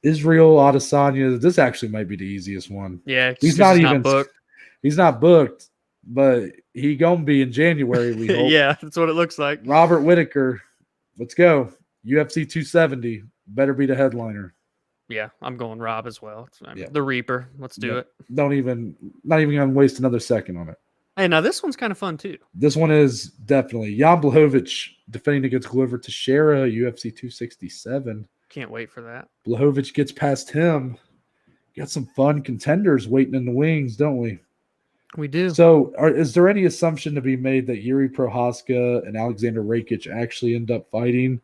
Israel Adesanya. This actually might be the easiest one. Yeah, he's not booked. He's not booked, but he gonna be in January. We hope. Yeah, that's what it looks like. Robert Whittaker, let's go. UFC 270 better be the headliner. Yeah, I'm going Rob as well. The Reaper. Let's do it. Not even gonna waste another second on it. Hey, now this one's kind of fun too. This one is definitely Jan Blachowicz defending against Glover Teixeira, UFC 267. Can't wait for that. Blachowicz gets past him. Got some fun contenders waiting in the wings, don't we? We do. So, is there any assumption to be made that Yuri Prohaska and Alexander Rakic actually end up fighting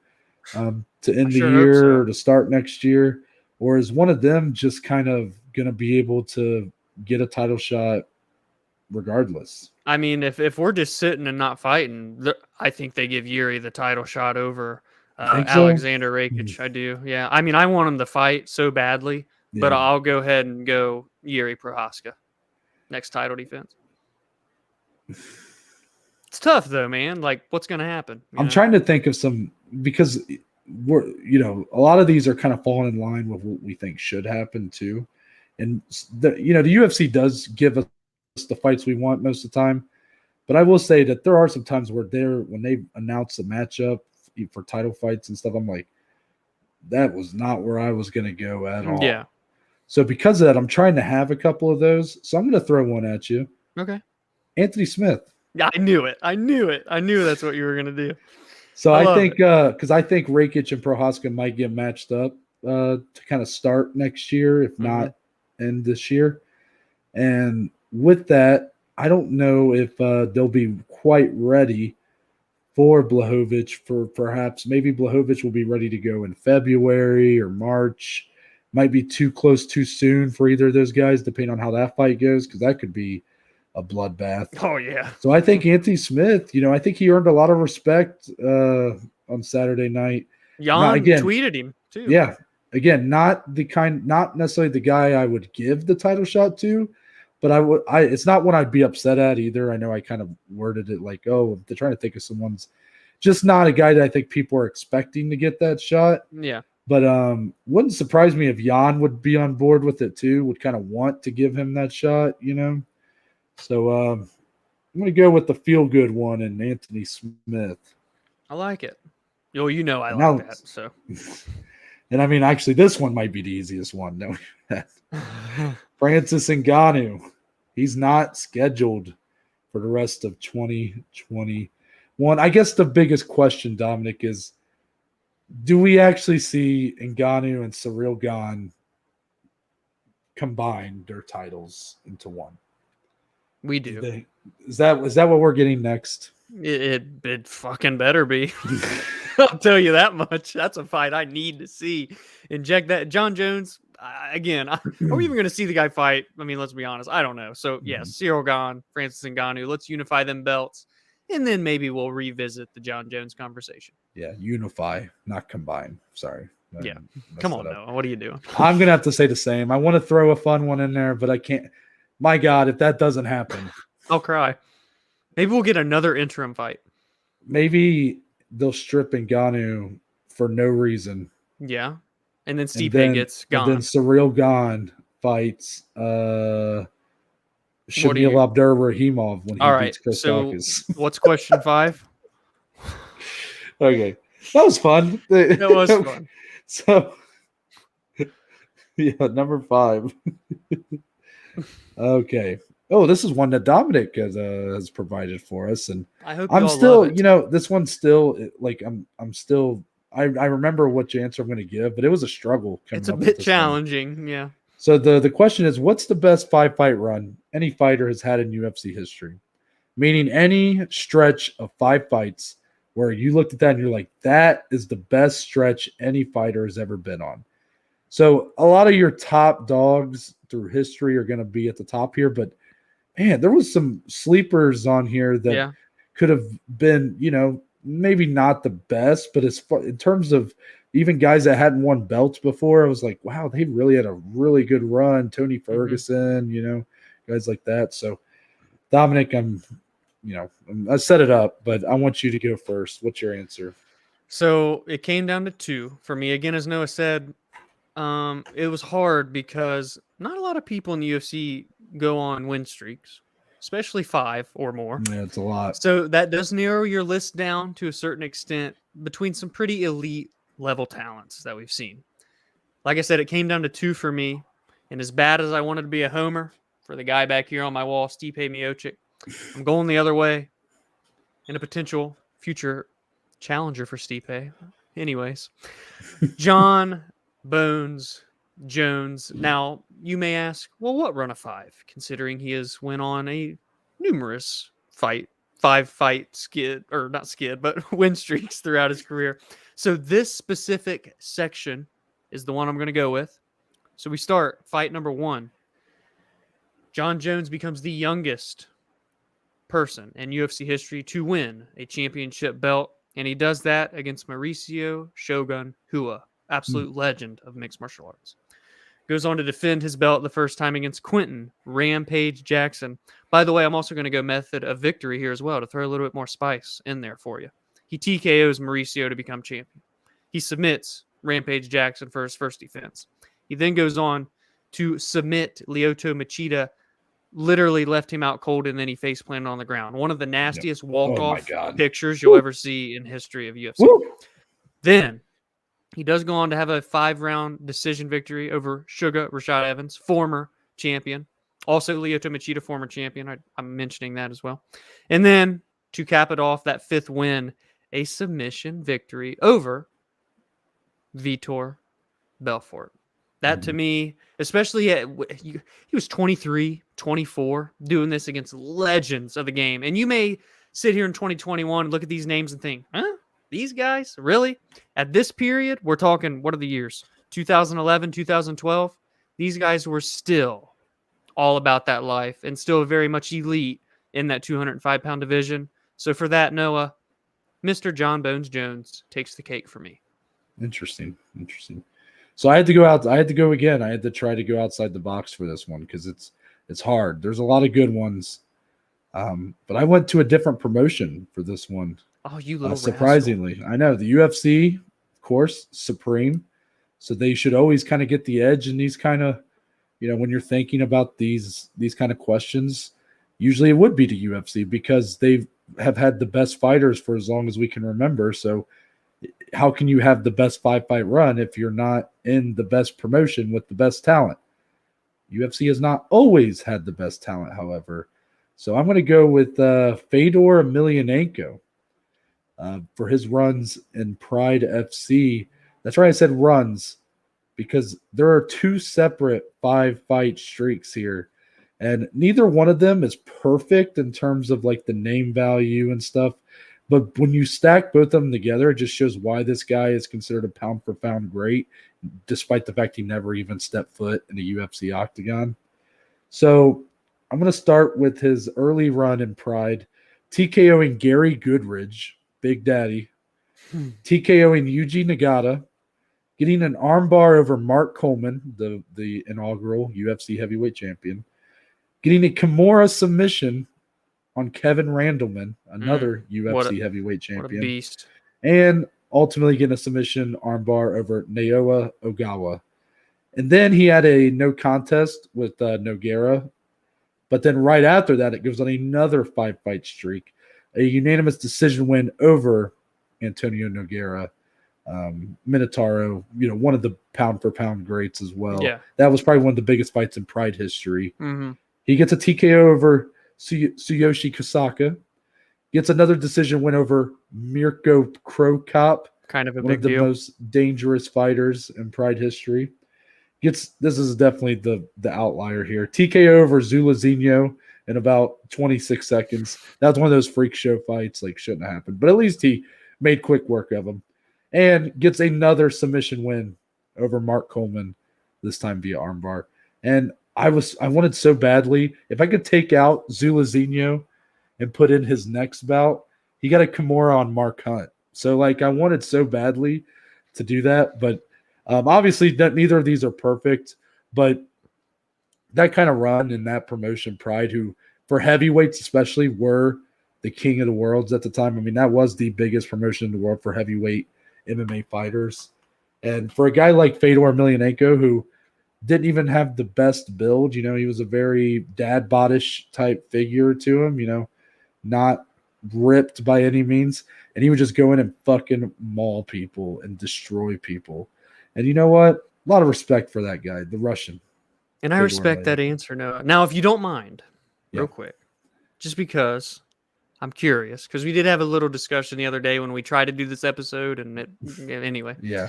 to end the year or to start next year? Or is one of them just kind of going to be able to get a title shot regardless? I mean, if we're just sitting and not fighting, I think they give Yuri the title shot over Alexander Rakic. I do. Yeah. I mean, I want him to fight so badly, but I'll go ahead and go Yuri Prohaska. Next title defense. It's tough though, man. Like, what's going to happen? I'm trying to think of some, because we're, a lot of these are kind of falling in line with what we think should happen too. And the UFC does give us the fights we want most of the time. But I will say that there are some times where when they announce a matchup for title fights and stuff, I'm like, that was not where I was going to go at all. Yeah. So because of that, I'm trying to have a couple of those. So I'm going to throw one at you. Okay. Anthony Smith. Yeah, I knew it. I knew that's what you were going to do. So I think because I think Rakic and Prohaska might get matched up to kind of start next year, if not end this year. And with that, I don't know if they'll be quite ready for Blachowicz. Maybe Blachowicz will be ready to go in February or March. Might be too close too soon for either of those guys, depending on how that fight goes, because that could be a bloodbath. Oh, yeah. So I think Anthony Smith, I think he earned a lot of respect on Saturday night. Jan tweeted him, too. Yeah. Again, not necessarily the guy I would give the title shot to, but it's not one I'd be upset at either. I know I kind of worded it like, oh, they're trying to think of someone's just not a guy that I think people are expecting to get that shot. Yeah. But wouldn't surprise me if Jan would be on board with it too, would kind of want to give him that shot, So I'm going to go with the feel-good one and Anthony Smith. I like it. I like that. So, and I mean, actually, this one might be the easiest one. No, Francis Ngannou. He's not scheduled for the rest of 2021. I guess the biggest question, Dominic, is do we actually see Ngannou and Ciryl Gane combine their titles into one? We do. Is that what we're getting next? It fucking better be. I'll tell you that much. That's a fight I need to see. Inject that. John Jones, again, are we even going to see the guy fight? I mean, let's be honest. I don't know. So, yes, Ciryl Gane, Francis Ngannou. Let's unify them belts. And then maybe we'll revisit the John Jones conversation. Yeah, unify, not combine. Sorry. Yeah. Come on, Noah. What are you doing? I'm going to have to say the same. I want to throw a fun one in there, but I can't. My God, if that doesn't happen. I'll cry. Maybe we'll get another interim fight. Maybe they'll strip Ngannou for no reason. Yeah. And then Stipe gets gone. And then Ciryl Gane fights Shamil Abdurakhimov when he beats Kostakis. So what's question 5? Okay. That was fun. That was fun. So, yeah, number 5. Okay. Oh, this is one that Dominic has provided for us, and I hope I'm still, this one's still like I'm still. I remember which answer I'm going to give, but it was a struggle. It's a bit challenging, yeah. So the question is, what's the best 5-fight run any fighter has had in UFC history? Meaning any stretch of 5 fights where you looked at that and you're like, that is the best stretch any fighter has ever been on. So a lot of your top dogs through history are going to be at the top here, but man, there was some sleepers on here that could have been, maybe not the best, but in terms of even guys that hadn't won belts before, I was like, wow, they really had a really good run. Tony Ferguson, guys like that. So Dominic, I set it up, but I want you to go first. What's your answer? So it came down to 2 for me. Again, as Noah said, it was hard because not a lot of people in the UFC go on win streaks, especially 5 or more. Yeah, it's a lot. So that does narrow your list down to a certain extent between some pretty elite level talents that we've seen. Like I said, it came down to 2 for me. And as bad as I wanted to be a homer for the guy back here on my wall, Stipe Miocic, I'm going the other way and a potential future challenger for Stipe. Anyways, John Bones Jones. Now, you may ask, well, what run of 5, considering he has went on a numerous 5-fight skid, or not skid, but win streaks throughout his career. So this specific section is the one I'm going to go with. So we start fight number 1. John Jones becomes the youngest person in UFC history to win a championship belt, and he does that against Mauricio Shogun Hua, absolute legend of mixed martial arts. Goes on to defend his belt the first time against Quentin Rampage Jackson. By the way, I'm also going to go method of victory here as well to throw a little bit more spice in there for you. He TKOs Mauricio to become champion. He submits Rampage Jackson for his first defense. He then goes on to submit Lyoto Machida, literally left him out cold, and then he face planted on the ground. One of the nastiest walk-off pictures you'll ever see in history of UFC. Woo! Then he does go on to have a 5-round decision victory over Sugar Rashad Evans, former champion. Also, Lyoto Machida, former champion. I'm mentioning that as well. And then to cap it off, that 5th win, a submission victory over Vitor Belfort. That to me, especially he was 23, 24, doing this against legends of the game. And you may sit here in 2021 and look at these names and think, huh? These guys? Really? At this period, we're talking, what are the years? 2011, 2012? These guys were still all about that life and still very much elite in that 205-pound division. So for that, Noah, Mr. John Bones Jones takes the cake for me. Interesting. So I had to go out. I had to go again. I had to try to go outside the box for this one because it's hard. There's a lot of good ones, but I went to a different promotion for this one. Oh, you little surprisingly, rascal. I know the UFC, of course, supreme. So they should always kind of get the edge in these kind of, when you're thinking about these kind of questions. Usually it would be the UFC because they have had the best fighters for as long as we can remember. So how can you have the best 5-fight run if you're not in the best promotion with the best talent? UFC has not always had the best talent, however. So I'm going to go with Fedor Emelianenko for his runs in Pride FC. That's right, I said runs because there are 2 separate 5-fight streaks here. And neither one of them is perfect in terms of like the name value and stuff. But when you stack both of them together, it just shows why this guy is considered a pound-for-pound great, despite the fact he never even stepped foot in a UFC octagon. So I'm going to start with his early run in Pride, TKOing Gary Goodridge, Big Daddy, TKOing Yuji Nagata, getting an armbar over Mark Coleman, the inaugural UFC heavyweight champion, getting a Kimura submission on Kevin Randleman, another UFC heavyweight champion. What a beast. And ultimately getting a submission armbar over Naoya Ogawa. And then he had a no contest with Nogueira. But then right after that, it goes on another 5-fight streak, a unanimous decision win over Antonio Nogueira. Minotauro, one of the pound-for-pound greats as well. Yeah. That was probably one of the biggest fights in Pride history. Mm-hmm. He gets a TKO over Tsuyoshi Kosaka, gets another decision win over Mirko Krokop, kind of a one big of the deal. most dangerous fighters in Pride history. This is definitely the outlier here. TKO over Zulazinho in about 26 seconds. That was one of those freak show fights, like shouldn't have happened. But at least he made quick work of him. And gets another submission win over Mark Coleman, this time via armbar. And I wanted so badly, if I could take out Zulazinho and put in his next bout, he got a Kimura on Mark Hunt. So, I wanted so badly to do that. But obviously, neither of these are perfect. But that kind of run and that promotion, Pride, who for heavyweights especially were the king of the worlds at the time. I mean, that was the biggest promotion in the world for heavyweight MMA fighters. And for a guy like Fedor Emelianenko, who didn't even have the best build, he was a very dad bodish type figure to him, not ripped by any means. And he would just go in and fucking maul people and destroy people. And you know what? A lot of respect for that guy, the Russian. And I respect that answer, Noah. Now, if you don't mind, real quick, just because I'm curious, because we did have a little discussion the other day when we tried to do this episode, and anyway. Yeah.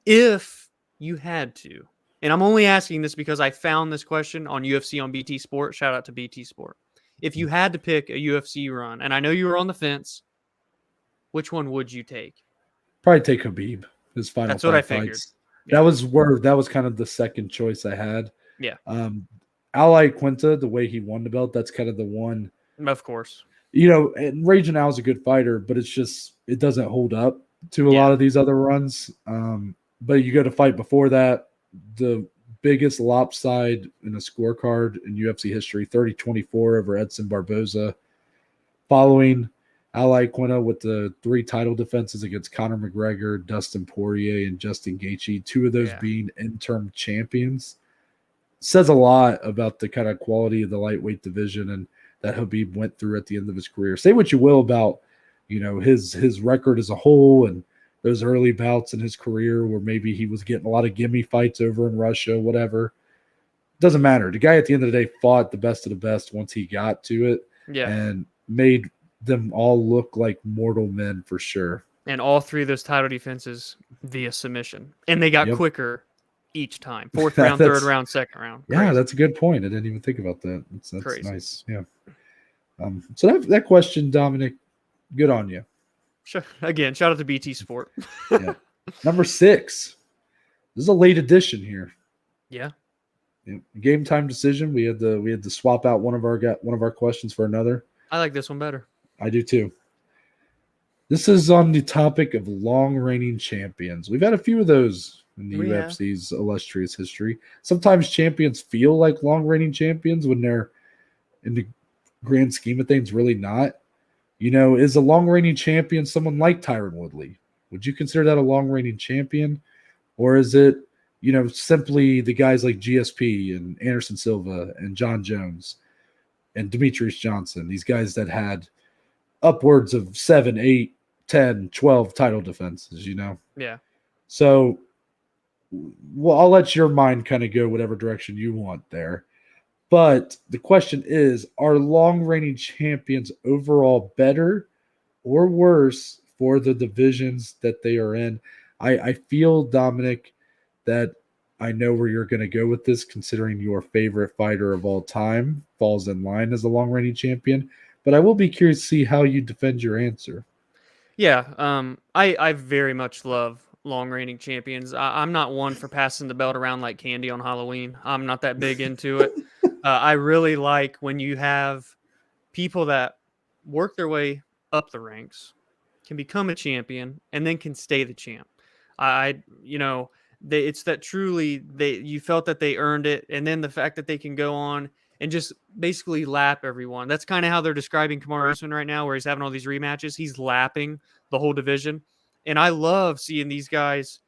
If you had to, and I'm only asking this because I found this question on UFC on BT Sport. Shout out to BT Sport. If you had to pick a UFC run, and I know you were on the fence, which one would you take? Probably take Khabib. His final. That's what I figured. Yeah. That was kind of the second choice I had. Yeah. Ally Quinta, the way he won the belt, that's kind of the one. Of course. And Raging Al is a good fighter, but it doesn't hold up to a lot of these other runs. But you go to fight before that, the biggest lopside in a scorecard in UFC history, 30-24 over Edson Barboza, following Ally Quinta with the 3 title defenses against Conor McGregor, Dustin Poirier, and Justin Gaethje, 2 of those being interim champions. Says a lot about the kind of quality of the lightweight division and that Khabib went through at the end of his career. Say what you will about, his record as a whole and those early bouts in his career where maybe he was getting a lot of gimme fights over in Russia, whatever. Doesn't matter. The guy at the end of the day fought the best of the best once he got to it and made them all look like mortal men for sure. And all 3 of those title defenses via submission. And they got quicker each time. 4th round, 3rd round, 2nd round. Crazy. Yeah, that's a good point. I didn't even think about that. That's nice. Yeah. So that question, Dominic, good on you. Again, shout out to BT Sport. Yeah. Number 6. This is a late edition here. Yeah. Game time decision. We had to swap out one of our questions for another. I like this one better. I do too. This is on the topic of long reigning champions. We've had a few of those in the UFC's illustrious history. Sometimes champions feel like long reigning champions when they're in the grand scheme of things really not. Is a long reigning champion someone like Tyron Woodley? Would you consider that a long reigning champion? Or is it, simply the guys like GSP and Anderson Silva and John Jones and Demetrius Johnson, these guys that had upwards of 7, 8, 10, 12 title defenses, Yeah. So, well, I'll let your mind kind of go whatever direction you want there. But the question is, are long reigning champions overall better or worse for the divisions that they are in? I feel, Dominic, that I know where you're going to go with this, considering your favorite fighter of all time falls in line as a long reigning champion. But I will be curious to see how you defend your answer. Yeah, I very much love long reigning champions. I'm not one for passing the belt around like candy on Halloween. I'm not that big into it. I really like when you have people that work their way up the ranks, can become a champion, and then can stay the champ. It's that truly you felt that they earned it, and then the fact that they can go on and just basically lap everyone. That's kind of how they're describing Kamaru Usman right now, where he's having all these rematches. He's lapping the whole division. And I love seeing these guys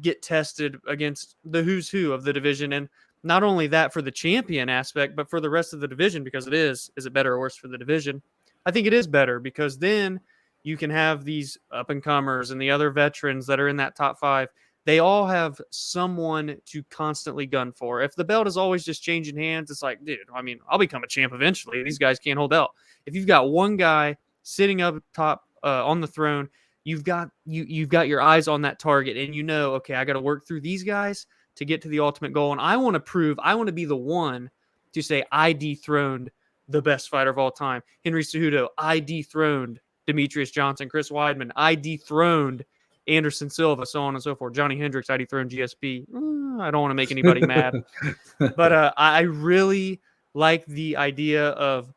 get tested against the who's who of the division. And not only that for the champion aspect, but for the rest of the division, because is it better or worse for the division? I think it is better, because then you can have these up-and-comers and the other veterans that are in that top 5. They all have someone to constantly gun for. If the belt is always just changing hands, it's like, dude, I'll become a champ eventually. These guys can't hold out. If you've got one guy sitting up top on the throne, you've got your eyes on that target, and okay, I got to work through these guys to get to the ultimate goal. And I want to be the one to say I dethroned the best fighter of all time, Henry Cejudo. I dethroned Demetrius Johnson, Chris Weidman. I dethroned Anderson Silva, so on and so forth. Johnny Hendricks, I dethroned GSP. I don't want to make anybody mad. But I really like the idea of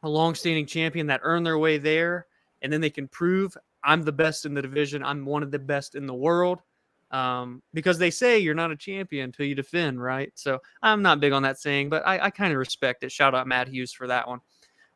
a long-standing champion that earned their way there, and then they can prove I'm the best in the division. I'm one of the best in the world. Because they say you're not a champion until you defend, right? So I'm not big on that saying, but I kind of respect it. Shout out Matt Hughes for that one.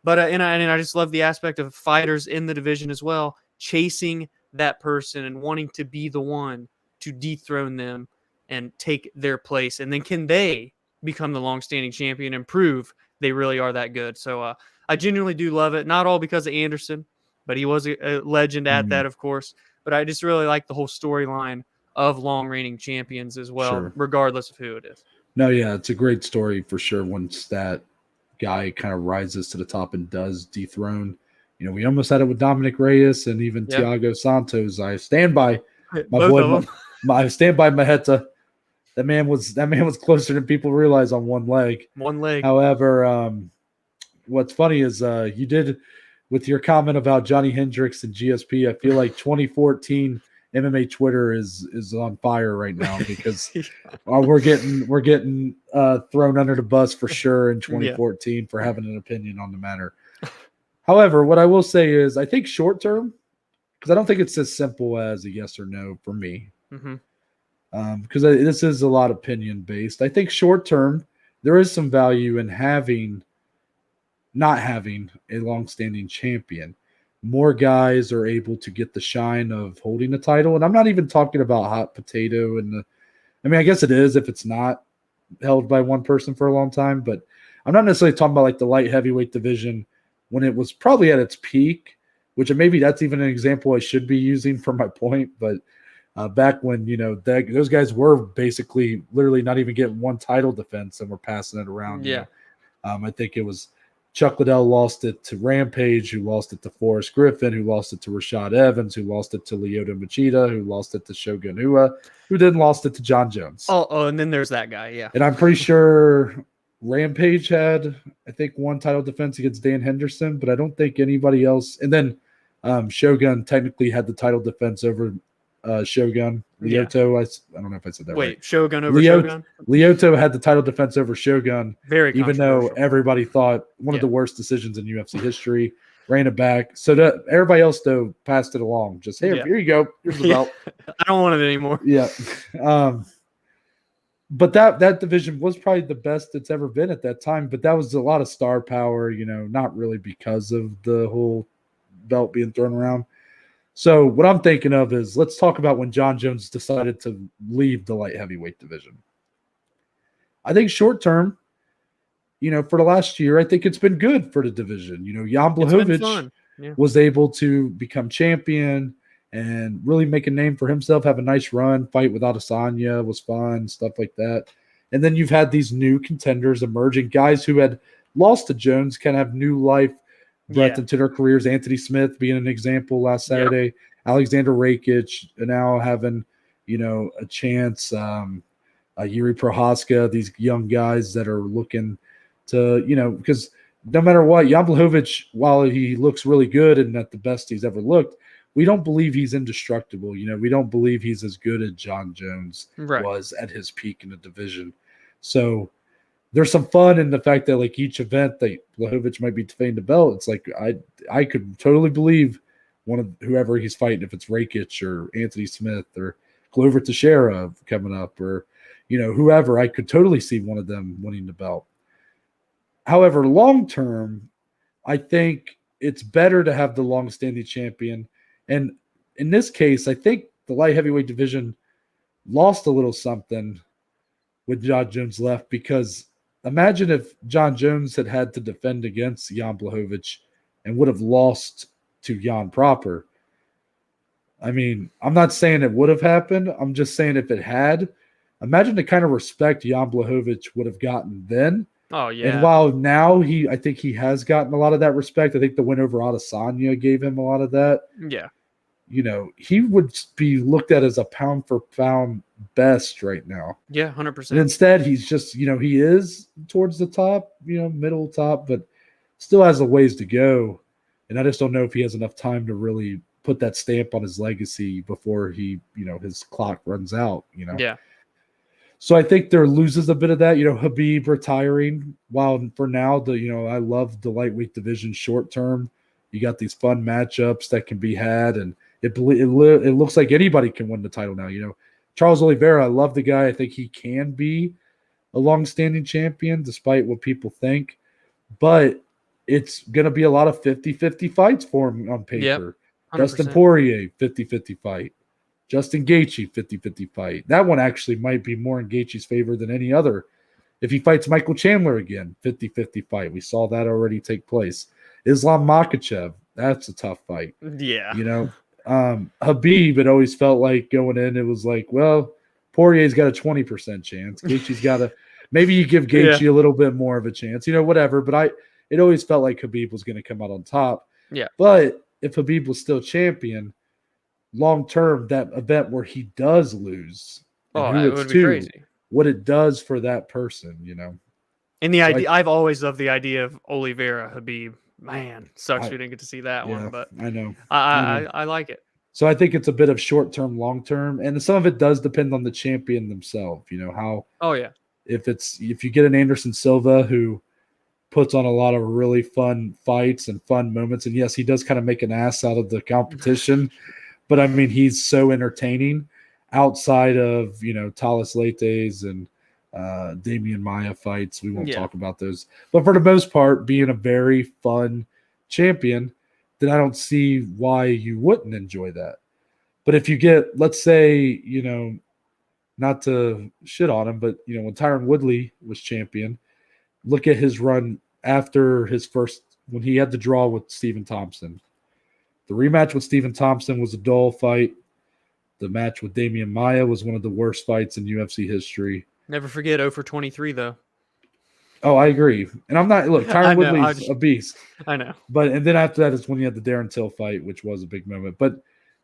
But and I just love the aspect of fighters in the division as well, chasing that person and wanting to be the one to dethrone them and take their place. And then can they become the long-standing champion and prove they really are that good? So I genuinely do love it. Not all because of Anderson, but he was a legend at that, of course. But I just really like the whole storyline of long reigning champions as well, regardless of who it is. No, yeah, it's a great story for sure. Once that guy kind of rises to the top and does dethrone, we almost had it with Dominic Reyes and even Thiago Santos. I stand by my Both boy. of them. I stand by Maheta. That man was closer than people realize on one leg. One leg. However, what's funny is you did with your comment about Johnny Hendricks and GSP. I feel like 2014 MMA Twitter is on fire right now because we're getting thrown under the bus for sure in 2014 for having an opinion on the matter. However, what I will say is I think short term, because I don't think it's as simple as a yes or no for me, because this is a lot opinion based. I think short term there is some value in not having a long-standing champion. More guys are able to get the shine of holding the title. And I'm not even talking about hot potato I guess it is if it's not held by one person for a long time, but I'm not necessarily talking about like the light heavyweight division when it was probably at its peak, which maybe that's even an example I should be using for my point. But back when, those guys were basically literally not even getting one title defense and were passing it around. Yeah. I think it was Chuck Liddell lost it to Rampage, who lost it to Forrest Griffin, who lost it to Rashad Evans, who lost it to Lyoto Machida, who lost it to Shogun Rua, who then lost it to John Jones. Oh, and then there's that guy, yeah. And I'm pretty sure Rampage had, I think, one title defense against Dan Henderson, but I don't think anybody else. And then Shogun technically had the title defense over Shogun. Lyoto, I don't know if I said that right. Wait, Shogun over Shogun? Lyoto had the title defense over Shogun. Very even though everybody thought one of the worst decisions in UFC history, ran it back. So that everybody else, though, passed it along. Just, here you go. Here's the belt. I don't want it anymore. Yeah. But that division was probably the best it's ever been at that time. But that was a lot of star power, not really because of the whole belt being thrown around. So what I'm thinking of is let's talk about when John Jones decided to leave the light heavyweight division. I think short term, for the last year, I think it's been good for the division. Jan Blachowicz was able to become champion and really make a name for himself, have a nice run, fight without Adesanya was fun, stuff like that. And then you've had these new contenders emerging, guys who had lost to Jones kind of have new life breath into their careers. Anthony Smith being an example last Saturday, Alexander Rakic now having, a chance. Yuri Prohaska, these young guys that are looking to, because no matter what, Jan Blachowicz, while he looks really good and at the best he's ever looked, we don't believe he's indestructible. We don't believe he's as good as John Jones was at his peak in the division. So there's some fun in the fact that like each event that Blachowicz might be defending the belt, it's like I could totally believe one of whoever he's fighting, if it's Rakic or Anthony Smith or Glover Teixeira coming up or whoever, I could totally see one of them winning the belt. However, long term, I think it's better to have the long-standing champion. And in this case, I think the light heavyweight division lost a little something when John Jones left, because imagine if John Jones had to defend against Jan Blachowicz and would have lost to Jan proper. I mean, I'm not saying it would have happened. I'm just saying if it had, imagine the kind of respect Jan Blachowicz would have gotten then. Oh, yeah. And while now I think he has gotten a lot of that respect. I think the win over Adesanya gave him a lot of that. Yeah. He would be looked at as a pound for pound best right now. Yeah, 100%. And instead, he's just, he is towards the top, middle top, but still has a ways to go. And I just don't know if he has enough time to really put that stamp on his legacy before he, his clock runs out, Yeah. So I think there loses a bit of that, Khabib retiring. While for now, I love the lightweight division short term. You got these fun matchups that can be had, and it looks like anybody can win the title now. Charles Oliveira, I love the guy. I think he can be a long-standing champion despite what people think, but it's going to be a lot of 50-50 fights for him on paper. Yep, Dustin Poirier, 50-50 fight. Justin Gaethje, 50-50 fight. That one actually might be more in Gaethje's favor than any other. If he fights Michael Chandler again, 50-50 fight. We saw that already take place. Islam Makhachev, that's a tough fight. Yeah. Habib, it always felt like going in, it was like, well, Poirier's got a 20% chance. Gaethje's got a – maybe you give Gaethje a little bit more of a chance, whatever. But it always felt like Habib was going to come out on top. Yeah. But if Habib was still champion, long-term, that event where he does lose, it would be crazy. What it does for that person, And the idea, I've always loved the idea of Oliveira Habib. Man, sucks we didn't get to see that one, but I know. I like it. So I think it's a bit of short-term, long-term, and some of it does depend on the champion themselves. How. Oh yeah. If you get an Anderson Silva who puts on a lot of really fun fights and fun moments, and yes, he does kind of make an ass out of the competition, but I mean he's so entertaining outside of Talis Leites and Damian Maia fights. We won't talk about those, but for the most part, being a very fun champion, then I don't see why you wouldn't enjoy that. But if you get, let's say, not to shit on him, but when Tyron Woodley was champion, look at his run after his first, when he had the draw with Stephen Thompson. The rematch with Stephen Thompson was a dull fight. The match with Damian Maia was one of the worst fights in UFC history. Never forget 0 for 23 though. Oh, I agree. And I'm not, look, Tyron Woodley's a beast. I know. And then after that is when you had the Darren Till fight, which was a big moment. But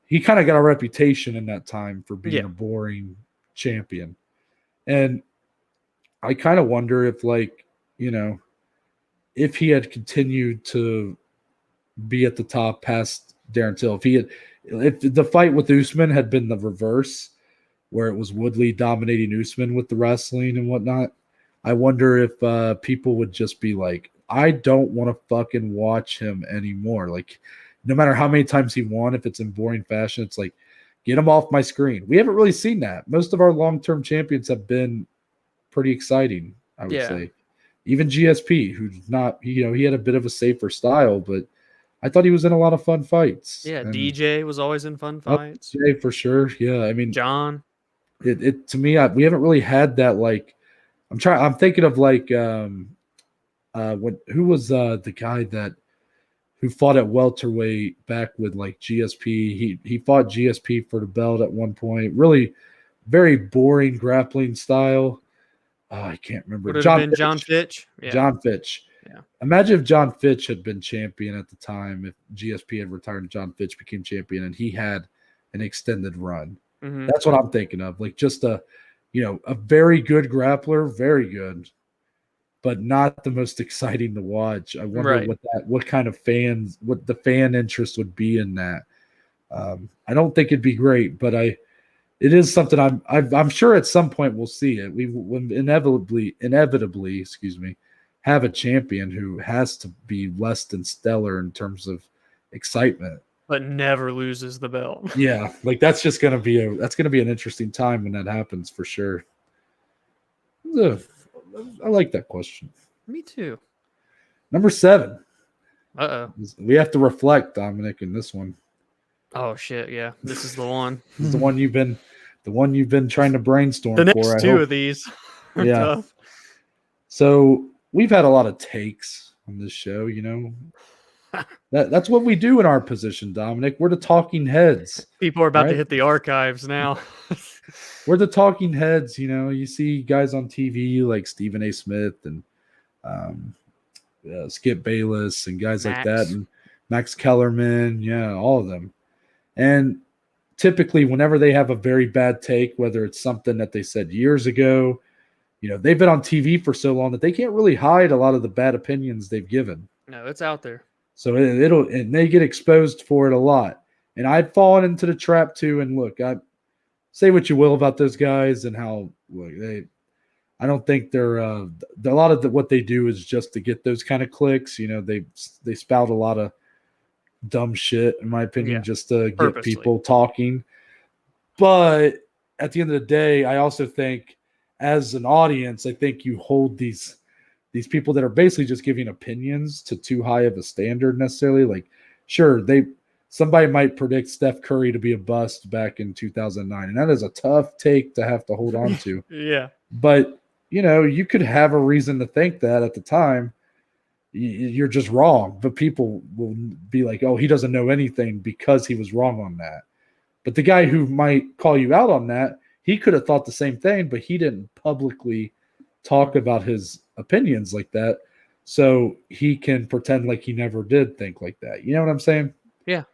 he kind of got a reputation in that time for being a boring champion. And I kind of wonder if, if he had continued to be at the top past Darren Till, if the fight with Usman had been the reverse, where it was Woodley dominating Usman with the wrestling and whatnot, I wonder if people would just be like, I don't want to fucking watch him anymore. Like, no matter how many times he won, if it's in boring fashion, it's like, get him off my screen. We haven't really seen that. Most of our long-term champions have been pretty exciting, I would say. Even GSP, who's not, he had a bit of a safer style, but I thought he was in a lot of fun fights. Yeah, and DJ was always in fun fights. DJ for sure. Yeah, I mean, John. It to me, we haven't really had that. Like, I'm thinking of like, who was the guy who fought at welterweight back with like GSP? He fought GSP for the belt at one point. Really, very boring grappling style. I can't remember. Would it have been John Fitch? Yeah. John Fitch. Yeah. Imagine if John Fitch had been champion at the time. If GSP had retired and John Fitch became champion, and he had an extended run. Mm-hmm. That's what I'm thinking of. Like just a very good grappler, very good, but not the most exciting to watch. I wonder what kind of what the fan interest would be in that. I don't think it'd be great, but it is something I'm sure at some point we'll see it. We will inevitably, have a champion who has to be less than stellar in terms of excitement, but never loses the belt. Yeah, like that's gonna be an interesting time when that happens for sure. I like that question. Me too. Number 7. Uh-oh. We have to reflect, Dominic, in this one. Oh shit! Yeah, this is the one. This is the one you've been trying to brainstorm the for. Next two of these. Yeah. Tough. So we've had a lot of takes on this show. That's what we do in our position, Dominic. We're the talking heads. People are about to hit the archives now. We're the talking heads. You see guys on TV like Stephen A. Smith and Skip Bayless and guys like that, and Max Kellerman. Yeah, all of them. And typically, whenever they have a very bad take, whether it's something that they said years ago, they've been on TV for so long that they can't really hide a lot of the bad opinions they've given. No, it's out there. So and they get exposed for it a lot. And I've fallen into the trap too. And look, I say what you will about those guys and how I don't think they're a lot of what they do is just to get those kind of clicks. They spout a lot of dumb shit, in my opinion, just to get people talking. But at the end of the day, I also think as an audience, I think you hold these people that are basically just giving opinions to too high of a standard necessarily. Like, sure, somebody might predict Steph Curry to be a bust back in 2009, and that is a tough take to have to hold on to. Yeah. But, you could have a reason to think that at the time. You're just wrong, but people will be like, oh, he doesn't know anything because he was wrong on that. But the guy who might call you out on that, he could have thought the same thing, but he didn't publicly talk about his opinions like that. So he can pretend like he never did think like that. You know what I'm saying? Yeah.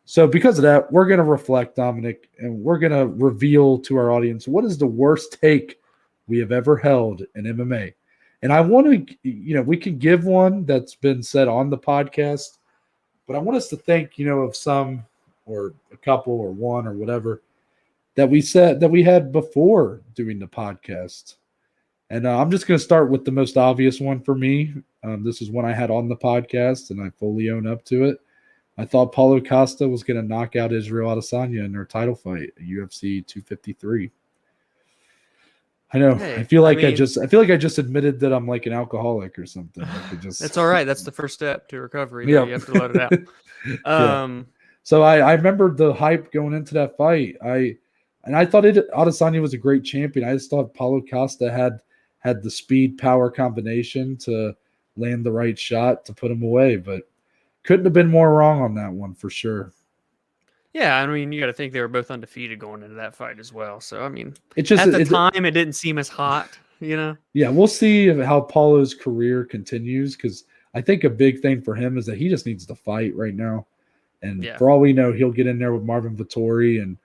So because of that, we're going to reflect, Dominic, and we're going to reveal to our audience what is the worst take we have ever held in MMA. And I want to, we can give one that's been said on the podcast, but I want us to think, of some or a couple or one or whatever that we said that we had before doing the podcast. And I'm just going to start with the most obvious one for me. This is one I had on the podcast, and I fully own up to it. I thought Paulo Costa was going to knock out Israel Adesanya in their title fight at UFC 253. I know. Hey, I feel like I just admitted that I'm like an alcoholic or something. It's all right. That's the first step to recovery. Yeah. You have to let it out. So I remember the hype going into that fight. I thought Adesanya was a great champion. I just thought Paulo Costa had the speed power combination to land the right shot to put him away, but couldn't have been more wrong on that one for sure. Yeah, I mean, you got to think they were both undefeated going into that fight as well. So, I mean, at the time, it didn't seem as hot, Yeah, we'll see how Paulo's career continues, because I think a big thing for him is that he just needs to fight right now. And for all we know, he'll get in there with Marvin Vettori and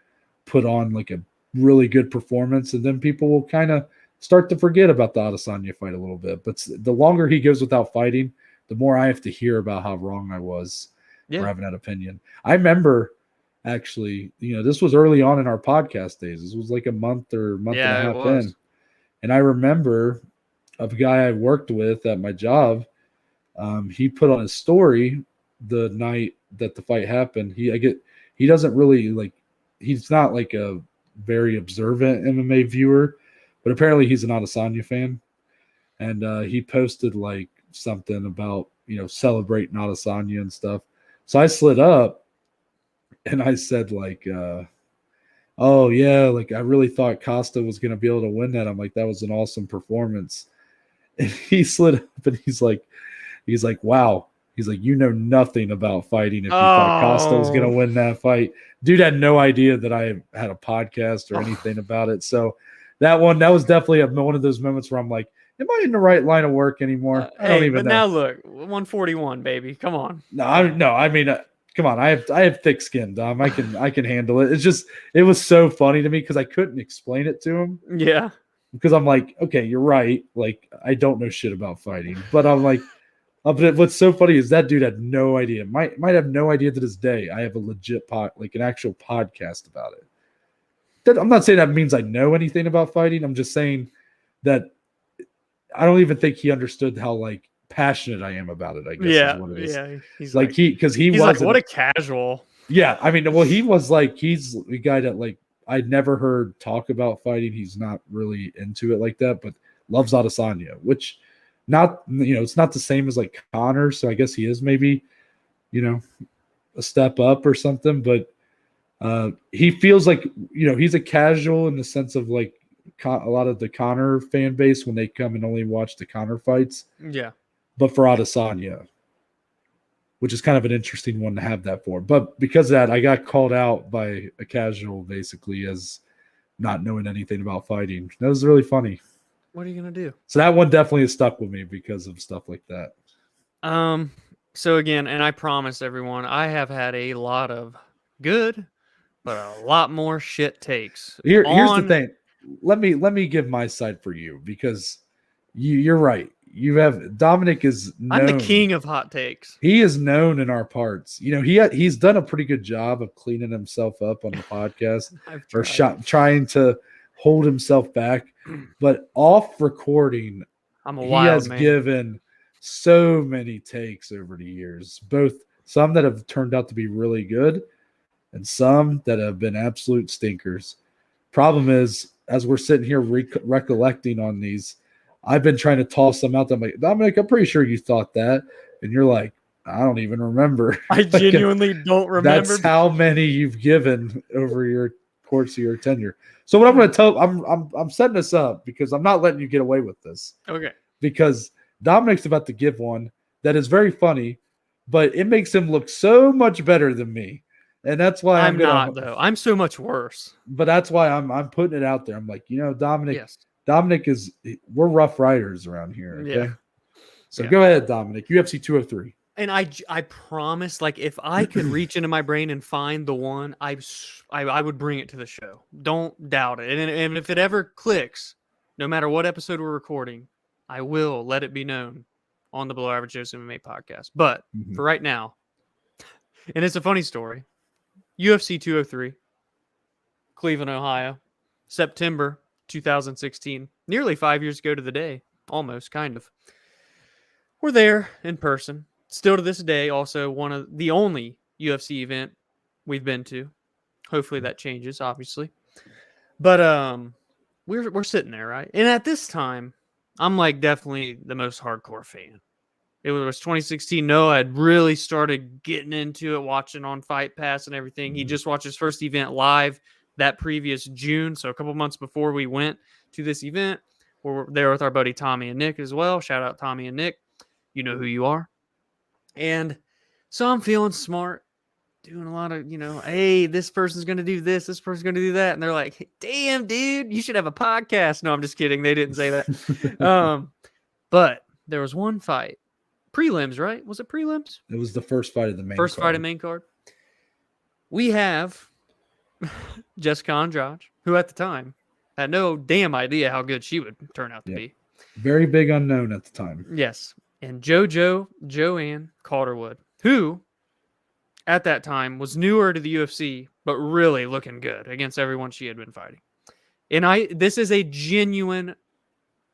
put on like a really good performance, and then people will kind of start to forget about the Adesanya fight a little bit. But the longer he goes without fighting, the more I have to hear about how wrong I was for having that opinion. I remember – actually, this was early on in our podcast days. This was like a month and a half in. And I remember a guy I worked with at my job. He put on his story the night that the fight happened. He doesn't really he's not like a very observant MMA viewer, but apparently he's an Adesanya fan. And he posted like something about, celebrating Adesanya and stuff. So I slid up. And I said, oh, yeah, I really thought Costa was going to be able to win that. I'm like, that was an awesome performance. And he slid up and he's like, wow. He's like, you know nothing about fighting if you thought Costa was going to win that fight. Dude had no idea that I had a podcast or anything about it. So that was definitely one of those moments where I'm like, am I in the right line of work anymore? I don't even know. Now look, 141, baby. Come on. Come on, I have thick skin, Dom. I can handle it. It was so funny to me because I couldn't explain it to him. Yeah. Because I'm like, okay, you're right. I don't know shit about fighting. But I'm like, but what's so funny is that dude had no idea. Might have no idea to this day. I have a legit an actual podcast about it. I'm not saying that means I know anything about fighting. I'm just saying that I don't even think he understood how passionate I am about it, I guess is what it is. Yeah, he's he's like, what a casual. Yeah, I mean, well, he's the guy that I'd never heard talk about fighting. He's not really into it like that, but loves Adesanya, which it's not the same as Conor, so I guess he is maybe, a step up or something, but he feels he's a casual in the sense of a lot of the Conor fan base when they come and only watch the Conor fights. Yeah. But for Adesanya, which is kind of an interesting one to have that for. But because of that, I got called out by a casual basically as not knowing anything about fighting. That was really funny. What are you going to do? So that one definitely has stuck with me because of stuff like that. So again, and I promise everyone, I have had a lot of good, but a lot more shit takes. Here's the thing. Let me give my side for you because you're right. Dominic is known. I'm the king of hot takes. He is known in our parts. He's done a pretty good job of cleaning himself up on the podcast or trying to hold himself back. But off recording, he has given so many takes over the years, both some that have turned out to be really good, and some that have been absolute stinkers. Problem is, as we're sitting here recollecting on these, I've been trying to toss them out. I'm like, Dominic, I'm pretty sure you thought that. And you're like, I don't even remember. I genuinely don't remember. That's how many you've given over your course of your tenure. So what I'm going to tell, I'm setting this up because I'm not letting you get away with this. Okay. Because Dominic's about to give one that is very funny, but it makes him look so much better than me. And that's why I'm not, though. I'm so much worse. But that's why I'm putting it out there. I'm like, Dominic. Yes. Dominic we're rough riders around here. Okay. Yeah. So go ahead, Dominic. UFC 203. And I promise, like, if I could reach into my brain and find the one, I would bring it to the show. Don't doubt it. And if it ever clicks, no matter what episode we're recording, I will let it be known on the Below Average Joe's MMA podcast. But for right now, and it's a funny story. UFC 203, Cleveland, Ohio, September 2016, nearly 5 years ago to the day, almost, kind of. We're there in person. Still to this day, also one of the only UFC event we've been to. Hopefully that changes, obviously. But we're sitting there, right? And at this time, I'm like definitely the most hardcore fan. It was 2016. Noah had really started getting into it, watching on Fight Pass and everything. He just watched his first event live that previous June. So a couple months before we went to this event, we're there with our buddy Tommy and Nick as well. Shout out Tommy and Nick. You know who you are. And so I'm feeling smart, doing a lot of, hey, this person's going to do this person's going to do that. And they're like, damn, dude, you should have a podcast. No, I'm just kidding. They didn't say that. But there was one fight. Prelims, right? Was it prelims? It was the first fight of the main card. First fight of main card. We have Jessica Andrade, who at the time had no damn idea how good she would turn out to be. Very big unknown at the time. Yes. And Joanne Calderwood, who at that time was newer to the UFC, but really looking good against everyone she had been fighting. And this is a genuine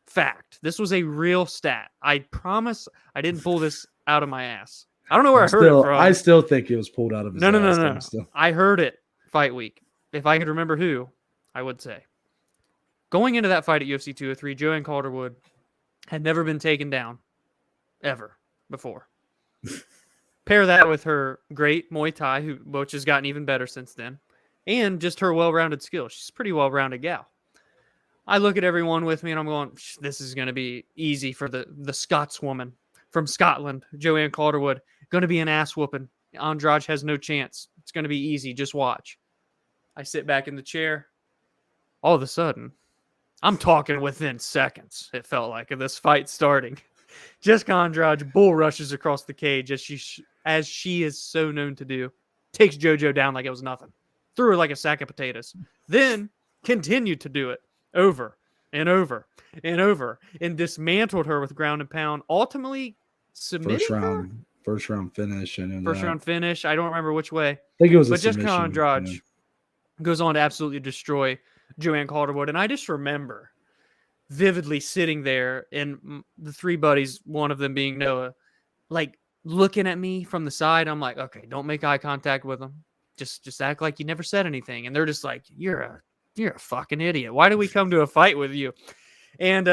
fact. This was a real stat. I promise I didn't pull this out of my ass. I don't know where I heard it from. I still think it was pulled out of his ass. No. I heard it fight week. If I could remember who, I would say. Going into that fight at UFC 203, Joanne Calderwood had never been taken down ever before. Pair that with her great Muay Thai, which has gotten even better since then, and just her well-rounded skill. She's a pretty well-rounded gal. I look at everyone with me and I'm going, this is going to be easy for the Scotswoman from Scotland, Joanne Calderwood. Going to be an ass whooping. Andrade has no chance. It's going to be easy. Just watch. I sit back in the chair. All of a sudden, I'm talking within seconds, it felt like, of this fight starting. Jessica Andrade bull rushes across the cage as she is so known to do. Takes JoJo down like it was nothing. Threw her like a sack of potatoes. Then continued to do it over and over and over and dismantled her with ground and pound. Ultimately submitting her. First round finish. First round finish. I don't remember which way. I think it was but Jessica Andrade goes on to absolutely destroy Joanne Calderwood. And I just remember vividly sitting there and the three buddies, one of them being Noah, like looking at me from the side. I'm like, okay, don't make eye contact with them. Just act like you never said anything. And they're just like, you're a fucking idiot. Why do we come to a fight with you? And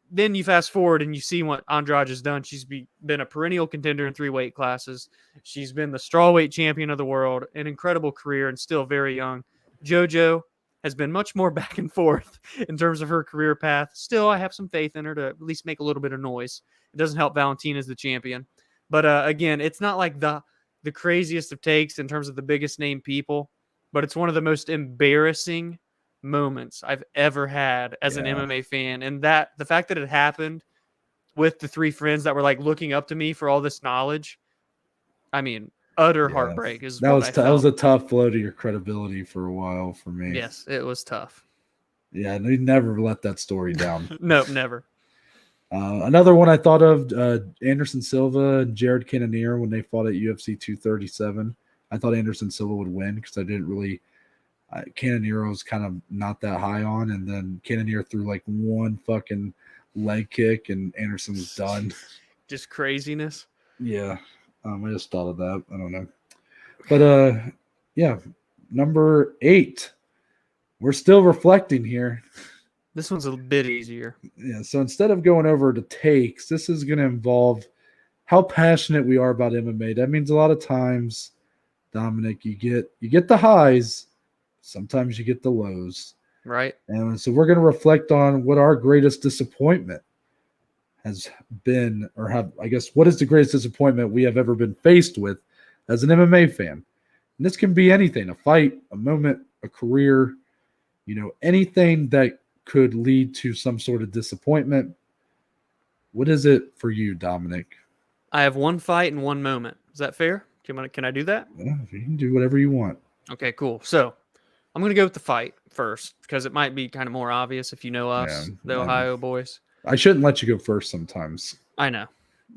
then you fast forward and you see what Andrade has done. She's been a perennial contender in 3 weight classes. She's been the strawweight champion of the world, an incredible career and still very young. JoJo has been much more back and forth in terms of her career path. Still, I have some faith in her to at least make a little bit of noise. It doesn't help Valentina as the champion. But again, it's not like the craziest of takes in terms of the biggest name people, but it's one of the most embarrassing moments I've ever had as an MMA fan. And that the fact that it happened with the 3 friends that were like looking up to me for all this knowledge, I mean, utter heartbreak is that was a tough blow to your credibility for a while for me. Yes, it was tough. Yeah, you never let that story down. No, never. Another one I thought of, Anderson Silva and Jared Cannonier when they fought at UFC 237. I thought Anderson Silva would win because I didn't really Cannonier was kind of not that high on, and then Cannonier threw like one fucking leg kick and Anderson was done. Just craziness. Yeah. I just thought of that. I don't know. But yeah, number 8. We're still reflecting here. This one's a bit easier. Yeah, so instead of going over to takes, this is going to involve how passionate we are about MMA. That means a lot of times, Dominic, you get the highs, sometimes you get the lows. Right. And so we're going to reflect on what our greatest disappointment has been, or what is the greatest disappointment we have ever been faced with as an MMA fan. And this can be anything, a fight, a moment, a career, anything that could lead to some sort of disappointment. What is it for you, Dominic? I have one fight and one moment. Is that fair? Can I do that? Yeah, you can do whatever you want. Okay, cool. So I'm going to go with the fight first because it might be kind of more obvious if you know us, the Ohio boys. I shouldn't let you go first sometimes. I know.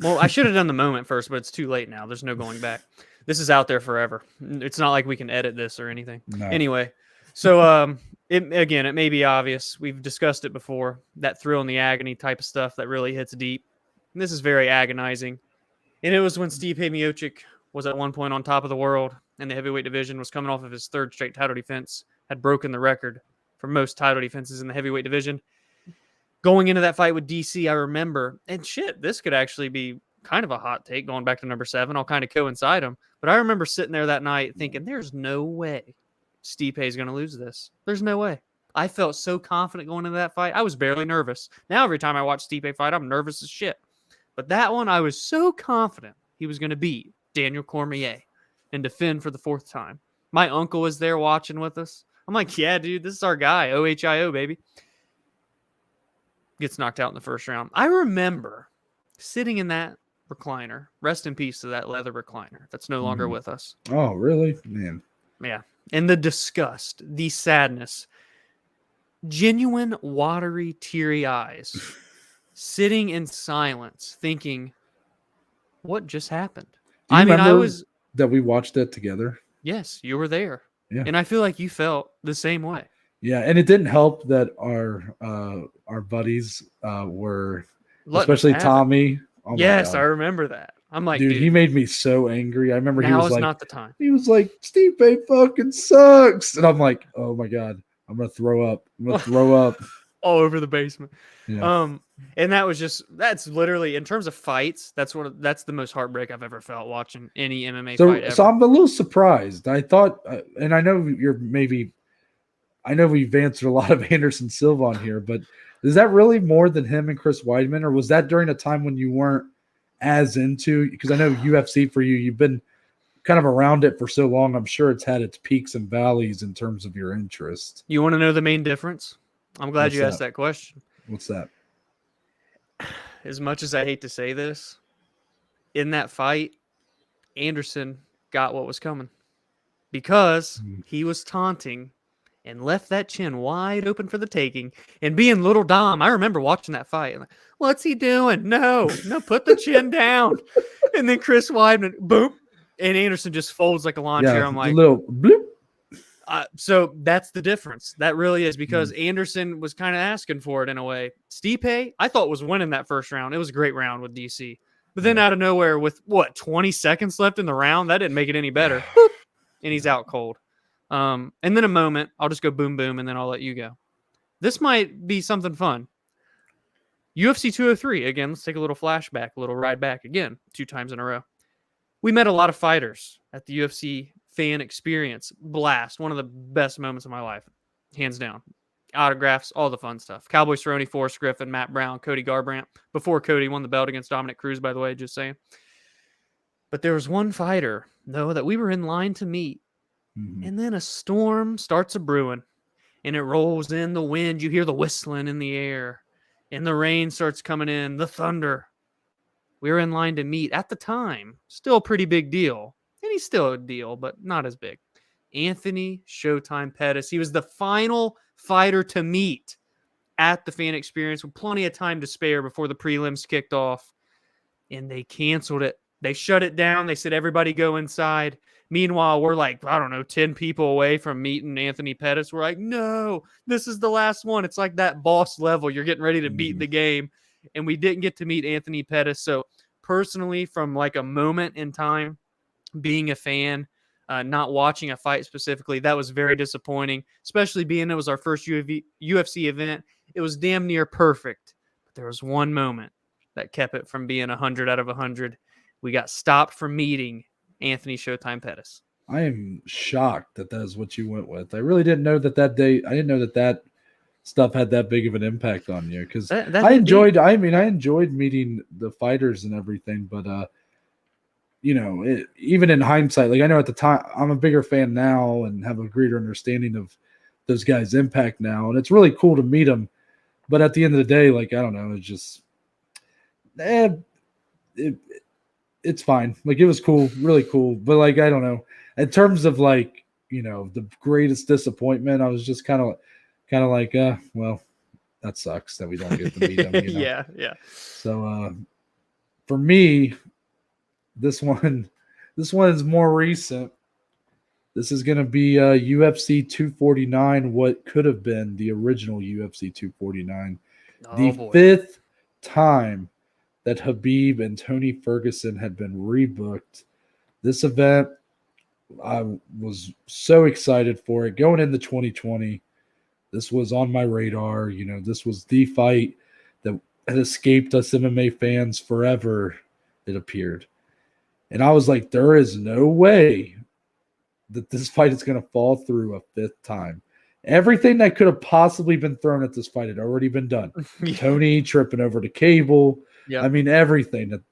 Well, I should have done the moment first, but it's too late now. There's no going back. This is out there forever. It's not like we can edit this or anything. No. Anyway, so it may be obvious. We've discussed it before. That thrill and the agony type of stuff that really hits deep. And this is very agonizing. And it was when Stipe Miocic was at one point on top of the world in the heavyweight division, was coming off of his 3rd straight title defense, had broken the record for most title defenses in the heavyweight division. Going into that fight with DC, I remember, and this could actually be kind of a hot take going back to number 7. I'll kind of coincide them. But I remember sitting there that night thinking, there's no way Stipe is going to lose this. There's no way. I felt so confident going into that fight. I was barely nervous. Now, every time I watch Stipe fight, I'm nervous as shit. But that one, I was so confident he was going to beat Daniel Cormier and defend for the 4th time. My uncle was there watching with us. I'm like, yeah, dude, this is our guy. OHIO, baby. Gets knocked out in the 1st round. I remember sitting in that recliner. Rest in peace to that leather recliner that's no longer with us. Oh, really? Man. Yeah. And the disgust, the sadness, genuine watery, teary eyes, sitting in silence, thinking, what just happened? I was that we watched that together. Yes, you were there. Yeah. And I feel like you felt the same way. Yeah, and it didn't help that our buddies were, especially Tommy. Oh yes, I remember that. I'm like, dude, he made me so angry. I remember he was like, not the time. He was like, Stipe fucking sucks, and I'm like, oh my god, I'm gonna throw up. All over the basement. Yeah. And that's literally, in terms of fights, that's the most heartbreak I've ever felt watching any MMA fight ever. So I'm a little surprised. I thought, and I know we've answered a lot of Anderson Silva on here, but is that really more than him and Chris Weidman, or was that during a time when you weren't as into? Because I know UFC for you, you've been kind of around it for so long. I'm sure it's had its peaks and valleys in terms of your interest. You want to know the main difference? I'm glad you asked that question. What's that? As much as I hate to say this, in that fight, Anderson got what was coming because he was taunting and left that chin wide open for the taking. And being little Dom, I remember watching that fight. And like, what's he doing? No, put the chin down. And then Chris Weidman, boop, and Anderson just folds like a lawn chair. I'm like, a little bloop. So that's the difference. That really is, because Anderson was kind of asking for it in a way. Stipe, I thought, was winning that 1st round. It was a great round with DC. But then out of nowhere, with 20 seconds left in the round, that didn't make it any better. And he's out cold. And then a moment, I'll just go boom, boom, and then I'll let you go. This might be something fun. UFC 203, again, let's take a little flashback, a little ride back again, 2 times in a row. We met a lot of fighters at the UFC fan experience. Blast. One of the best moments of my life. Hands down. Autographs, all the fun stuff. Cowboy Cerrone, Forrest Griffin, Matt Brown, Cody Garbrandt. Before Cody won the belt against Dominic Cruz, by the way, just saying. But there was one fighter, though, that we were in line to meet. And then a storm starts a brewing. And it rolls in the wind. You hear the whistling in the air. And the rain starts coming in. The thunder. We were in line to meet, at the time, still a pretty big deal. And he's still a deal, but not as big. Anthony Showtime Pettis. He was the final fighter to meet at the fan experience with plenty of time to spare before the prelims kicked off. And they canceled it. They shut it down. They said, everybody go inside. Meanwhile, we're like, 10 people away from meeting Anthony Pettis. We're like, no, this is the last one. It's like that boss level. You're getting ready to beat the game. And we didn't get to meet Anthony Pettis. So personally, from like a moment in time, being a fan, not watching a fight specifically, that was very disappointing, especially being it was our first UFC event. It was damn near perfect. But there was one moment that kept it from being 100 out of 100. We got stopped from meeting Anthony Showtime Pettis. I am shocked that is what you went with. I really didn't know that day. I didn't know that stuff had that big of an impact on you, because I enjoyed meeting the fighters and everything, but even in hindsight, like I know at the time, I'm a bigger fan now and have a greater understanding of those guys' impact now, and it's really cool to meet them. But at the end of the day, like, I don't know, it's just, it's fine. Like, it was cool, really cool. But like, I don't know, in terms of like, the greatest disappointment, I was just kind of like, well, that sucks that we don't get to meet them. Yeah. So for me, this one is more recent. This is going to be UFC 249, what could have been the original UFC 249. Fifth time that Habib and Tony Ferguson had been rebooked. This event, I was so excited for it. Going into 2020, this was on my radar. This was the fight that had escaped us MMA fans forever, it appeared. And I was like, there is no way that this fight is going to fall through a fifth time. Everything that could have possibly been thrown at this fight had already been done. Yeah. Tony tripping over the cable. Yep. I mean, everything.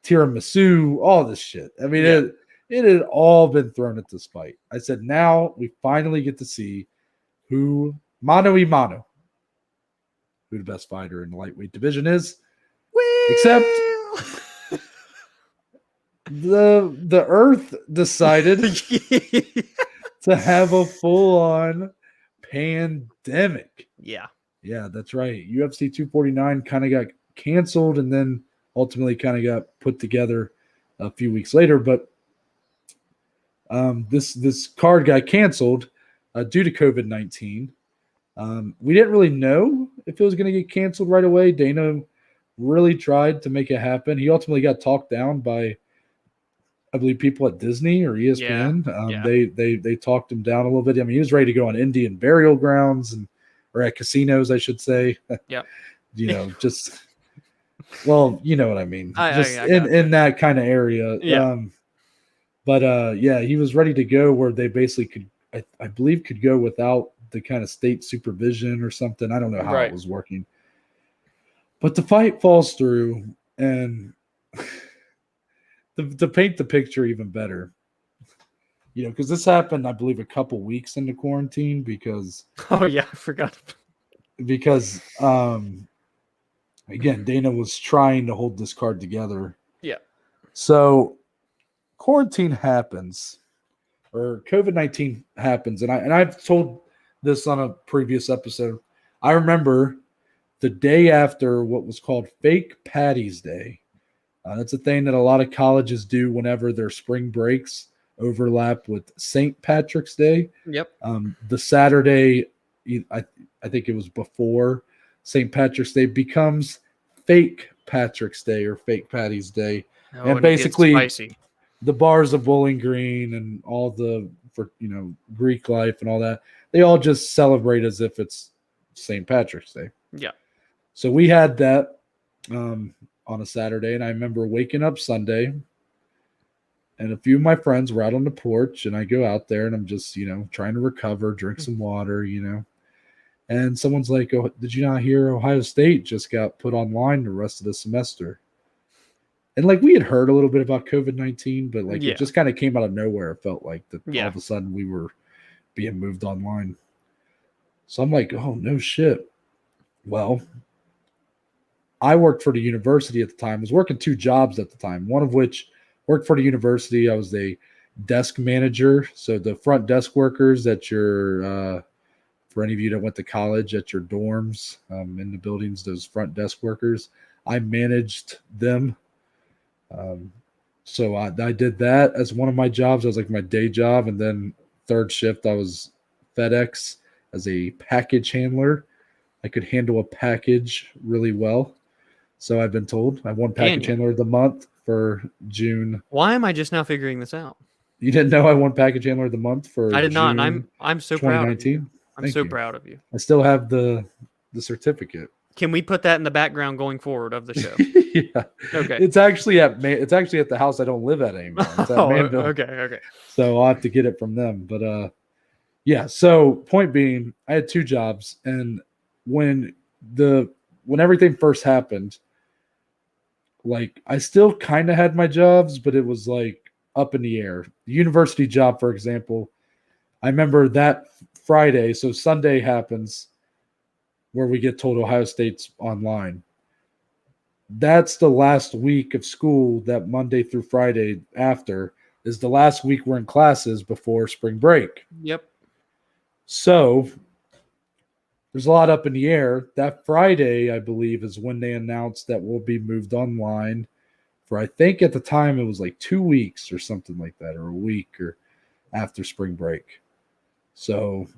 Tiramisu, all this shit. I mean, it had all been thrown at this fight. I said, now we finally get to see who, mano y mano, who the best fighter in the lightweight division is. Except the Earth decided to have a full-on pandemic. Yeah, that's right. UFC 249 kind of got canceled and then ultimately kind of got put together a few weeks later. But this card got canceled due to COVID-19. We didn't really know if it was going to get canceled right away. Dana really tried to make it happen. He ultimately got talked down by, I believe, people at Disney or ESPN. They talked him down a little bit. I mean, he was ready to go on Indian burial grounds or at casinos, I should say. Yeah. Just, well, you know what I mean. In that kind of area. Yeah. He was ready to go where they basically could, I believe, could go without the kind of state supervision or something. I don't know how it was working. But the fight falls through, and to paint the picture even better, because this happened, I believe, a couple weeks into quarantine because. Oh yeah, I forgot. Because again, Dana was trying to hold this card together. Yeah. So quarantine happens, or COVID-19 happens, and I've told this on a previous episode. I remember the day after what was called Fake Patty's Day. That's a thing that a lot of colleges do whenever their spring breaks overlap with St. Patrick's Day. Yep. The Saturday, I think it was before St. Patrick's Day, becomes Fake Patrick's Day or Fake Patty's Day. And basically the bars of Bowling Green and all Greek life and all that, they all just celebrate as if it's St. Patrick's Day. Yeah. So we had that on a Saturday, and I remember waking up Sunday, and a few of my friends were out on the porch, and I go out there, and I'm just, trying to recover, drink some water, and someone's like, "Oh, did you not hear Ohio State just got put online the rest of the semester?" And like we had heard a little bit about COVID-19, but it just kind of came out of nowhere. It felt like that all of a sudden we were being moved online. So I'm like, oh, no shit. Well, I worked for the university at the time. I was working 2 jobs at the time, one of which worked for the university. I was a desk manager. So the front desk workers at your, for any of you that went to college, at your dorms in the buildings, those front desk workers, I managed them. So I did that as one of my jobs. I was like my day job. And then third shift, I was FedEx as a package handler. I could handle a package really well. So I've been told I won package handler of the month for June. Why am I just now figuring this out? You didn't know I won Package Handler of the Month for I did not, June and I'm so proud of you. 2019? I'm Thank so you. proud of you. I still have the certificate. Can we put that in the background going forward of the show? Yeah. Okay. It's actually at the house I don't live at anymore. It's at Manville. Okay. So I'll have to get it from them. But yeah. So point being, I had 2 jobs, and when everything first happened, like I still kind of had my jobs, but it was like up in the air. The university job, for example, I remember that Friday. So Sunday happens where we get told Ohio State's online. That's the last week of school. That Monday through Friday after is the last week we're in classes before spring break. Yep. So there's a lot up in the air. That Friday, I believe, is when they announced that we'll be moved online for, I think at the time it was like 2 weeks or something like that, or a week or after spring break. So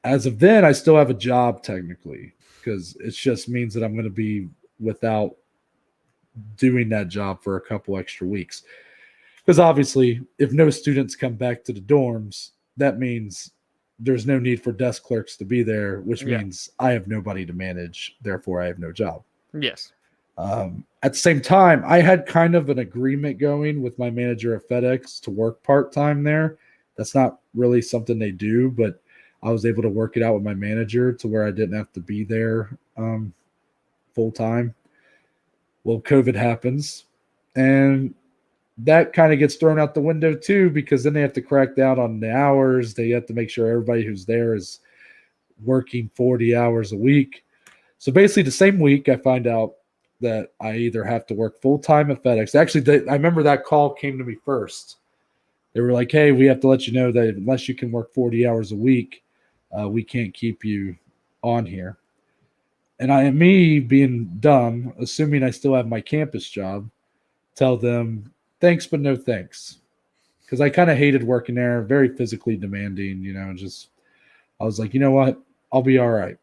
as of then, I still have a job technically, because it just means that I'm going to be without doing that job for a couple extra weeks. Because obviously, if no students come back to the dorms, that means there's no need for desk clerks to be there, which means I have nobody to manage. Therefore, I have no job. Yes. At the same time, I had kind of an agreement going with my manager at FedEx to work part-time there. That's not really something they do, but I was able to work it out with my manager to where I didn't have to be there full-time. Well, COVID happens, and that kind of gets thrown out the window too, because then they have to crack down on the hours. They have to make sure everybody who's there is working 40 hours a week. So basically the same week I find out that I either have to work full-time at FedEx. Actually, I remember that call came to me first. They were like, hey, we have to let you know that unless you can work 40 hours a week, we can't keep you on here. And me being dumb, assuming I still have my campus job, tell them, thanks, but no thanks. Because I kind of hated working there, very physically demanding, I was like, you know what? I'll be all right.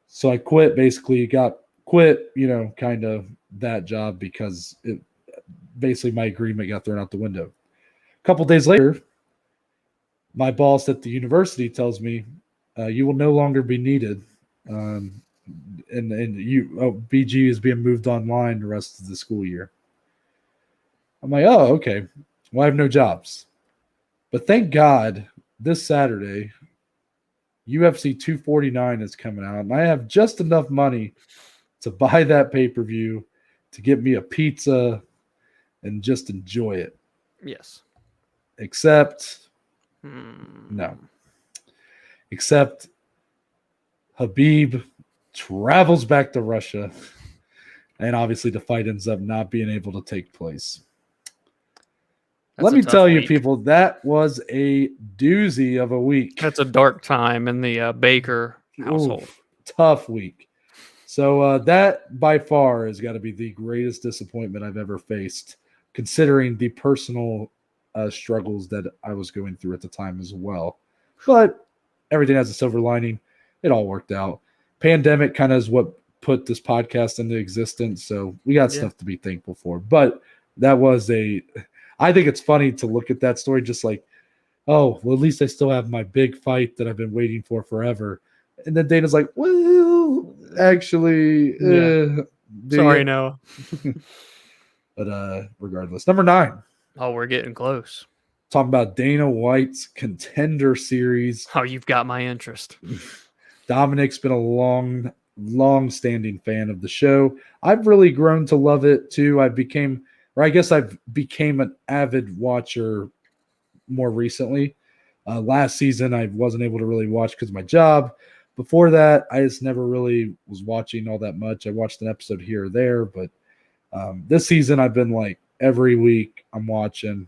So I quit, kind of that job, because basically my agreement got thrown out the window. A couple days later, my boss at the university tells me, you will no longer be needed. And BG is being moved online the rest of the school year. I'm like, oh, okay. Well, I have no jobs. But thank God this Saturday, UFC 249 is coming out, and I have just enough money to buy that pay-per-view, to get me a pizza, and just enjoy it. Yes. Except Habib travels back to Russia, and obviously the fight ends up not being able to take place. Let me tell you, people, that was a doozy of a week. That's a dark time in the Baker household. Oof, tough week. So that by far has got to be the greatest disappointment I've ever faced, considering the personal struggles that I was going through at the time as well. But everything has a silver lining. It all worked out. Pandemic kind of is what put this podcast into existence, so we got stuff to be thankful for. But that was I think it's funny to look at that story just like, oh, well, at least I still have my big fight that I've been waiting for forever. And then Dana's like, well, actually, sorry, no. But regardless, number 9. Oh, we're getting close. Talking about Dana White's Contender Series. Oh, you've got my interest. Dominic's been a long-standing fan of the show. I've really grown to love it too. I've became an avid watcher more recently. Last season, I wasn't able to really watch because of my job. Before that, I just never really was watching all that much. I watched an episode here or there, but this season, I've been like every week I'm watching.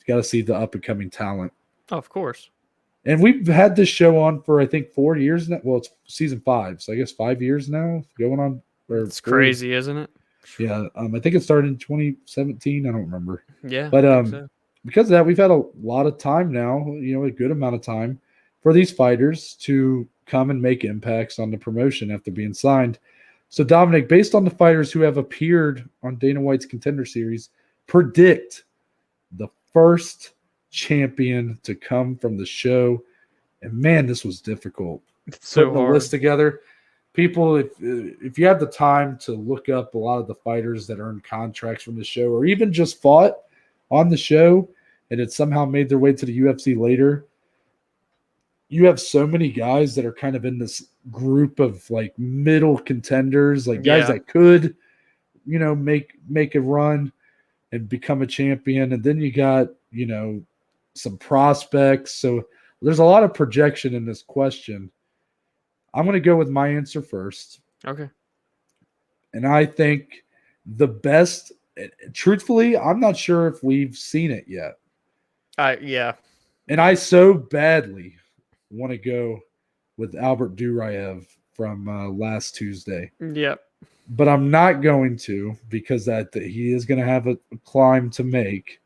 Got to see the up-and-coming talent. Oh, of course. And we've had this show on for, I think, 4 years now. Well, it's season 5, so I guess 5 years now going on. It's crazy, isn't it? Yeah, I think it started in 2017. I don't remember. Yeah, but because of that, we've had a lot of time now. A good amount of time for these fighters to come and make impacts on the promotion after being signed. So, Dominic, based on the fighters who have appeared on Dana White's Contender Series, predict the first champion to come from the show. And man, this was difficult. It's so Putting a hard. list together. People, if you have the time to look up a lot of the fighters that earned contracts from the show or even just fought on the show and it somehow made their way to the UFC later, you have so many guys that are kind of in this group of like middle contenders, like guys that could, make a run and become a champion. And then you got, some prospects. So there's a lot of projection in this question. I'm going to go with my answer first. Okay. And I think the best, truthfully, I'm not sure if we've seen it yet. Yeah. And I so badly want to go with Albert Duraev from last Tuesday. Yep. But I'm not going to because he is going to have a climb to make.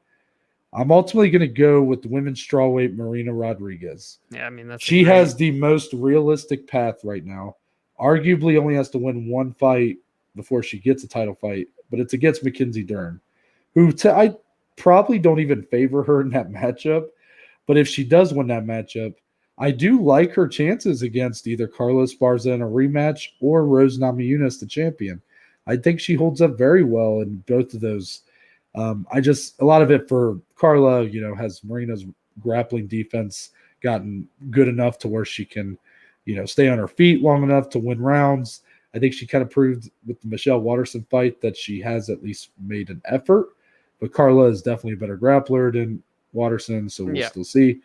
I'm ultimately going to go with the women's strawweight Marina Rodriguez. Yeah, I mean, she has the most realistic path right now. Arguably only has to win one fight before she gets a title fight, but it's against Mackenzie Dern, who I probably don't even favor her in that matchup. But if she does win that matchup, I do like her chances against either Carla Esparza in a rematch or Rose Namajunas, the champion. I think she holds up very well in both of those. A lot of it for Carla, has Marina's grappling defense gotten good enough to where she can, stay on her feet long enough to win rounds. I think she kind of proved with the Michelle Waterson fight that she has at least made an effort. But Carla is definitely a better grappler than Waterson, so we'll still see.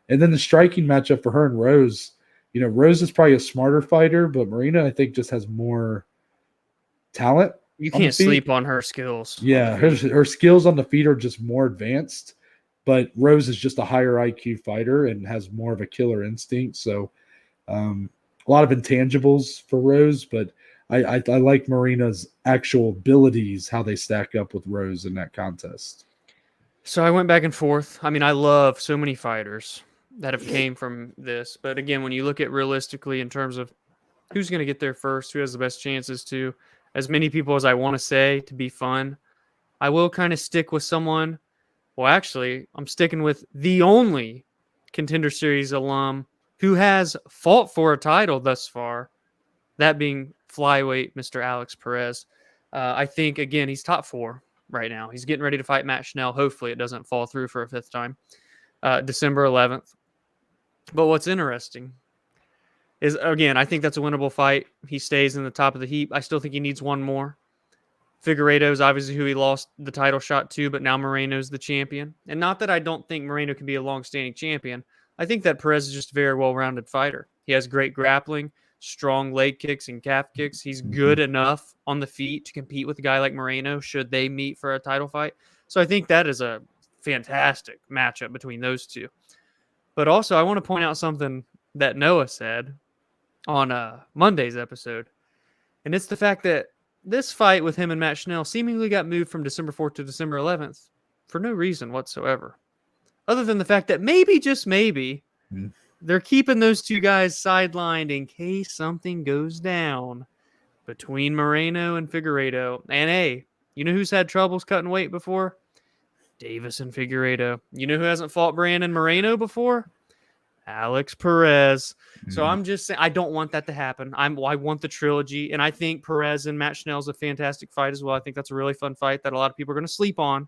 And then the striking matchup for her and Rose, Rose is probably a smarter fighter, but Marina, I think, just has more talent. You can't sleep on her skills. Yeah, her skills on the feet are just more advanced, but Rose is just a higher IQ fighter and has more of a killer instinct. So a lot of intangibles for Rose, but I like Marina's actual abilities, how they stack up with Rose in that contest. So I went back and forth. I mean, I love so many fighters that have came from this. But again, when you look at realistically in terms of who's going to get there first, who has the best chances to, as many people as I want to say to be fun, I will kind of stick with someone. Well, actually, I'm sticking with the only Contender Series alum who has fought for a title thus far, that being flyweight Mr. Alex Perez. I think, again, he's top 4 right now. He's getting ready to fight Matt Schnell. Hopefully it doesn't fall through for a 5th time. December 11th. But what's interesting is, again, I think that's a winnable fight. He stays in the top of the heap. I still think he needs one more. Figueiredo is obviously who he lost the title shot to, but now Moreno's the champion. And not that I don't think Moreno can be a long-standing champion. I think that Perez is just a very well-rounded fighter. He has great grappling, strong leg kicks and calf kicks. He's good enough on the feet to compete with a guy like Moreno should they meet for a title fight. So I think that is a fantastic matchup between those two. But also, I want to point out something that Noah said on Monday's episode. And it's the fact that this fight with him and Matt Schnell seemingly got moved from December 4th to December 11th for no reason whatsoever. Other than the fact that maybe, just maybe, they're keeping those two guys sidelined in case something goes down between Moreno and Figueiredo. And hey, you know who's had troubles cutting weight before? Davis and Figueiredo. You know who hasn't fought Brandon Moreno before? Alex Perez. So I'm just saying, I don't want that to happen. I want the trilogy, and I think Perez and Matt Schnell is a fantastic fight as well. I think that's a really fun fight that a lot of people are going to sleep on.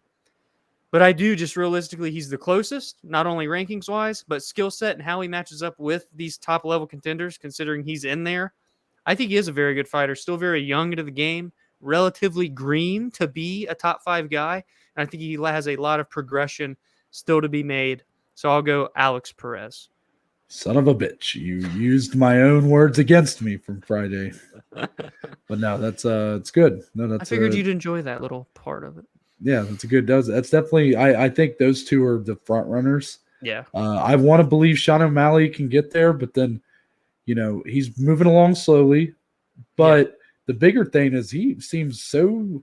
But I do just realistically, he's the closest, not only rankings-wise, but skill set and how he matches up with these top-level contenders, considering he's in there. I think he is a very good fighter, still very young into the game, relatively green to be a top 5 guy, and I think he has a lot of progression still to be made. So I'll go Alex Perez. Son of a bitch. You used my own words against me from Friday. But no, that's it's good. No, that's I figured you'd enjoy that little part of it. Yeah, that's a good does. That's definitely I think those two are the front runners. Yeah. I want to believe Sean O'Malley can get there, but then he's moving along slowly. But the bigger thing is he seems so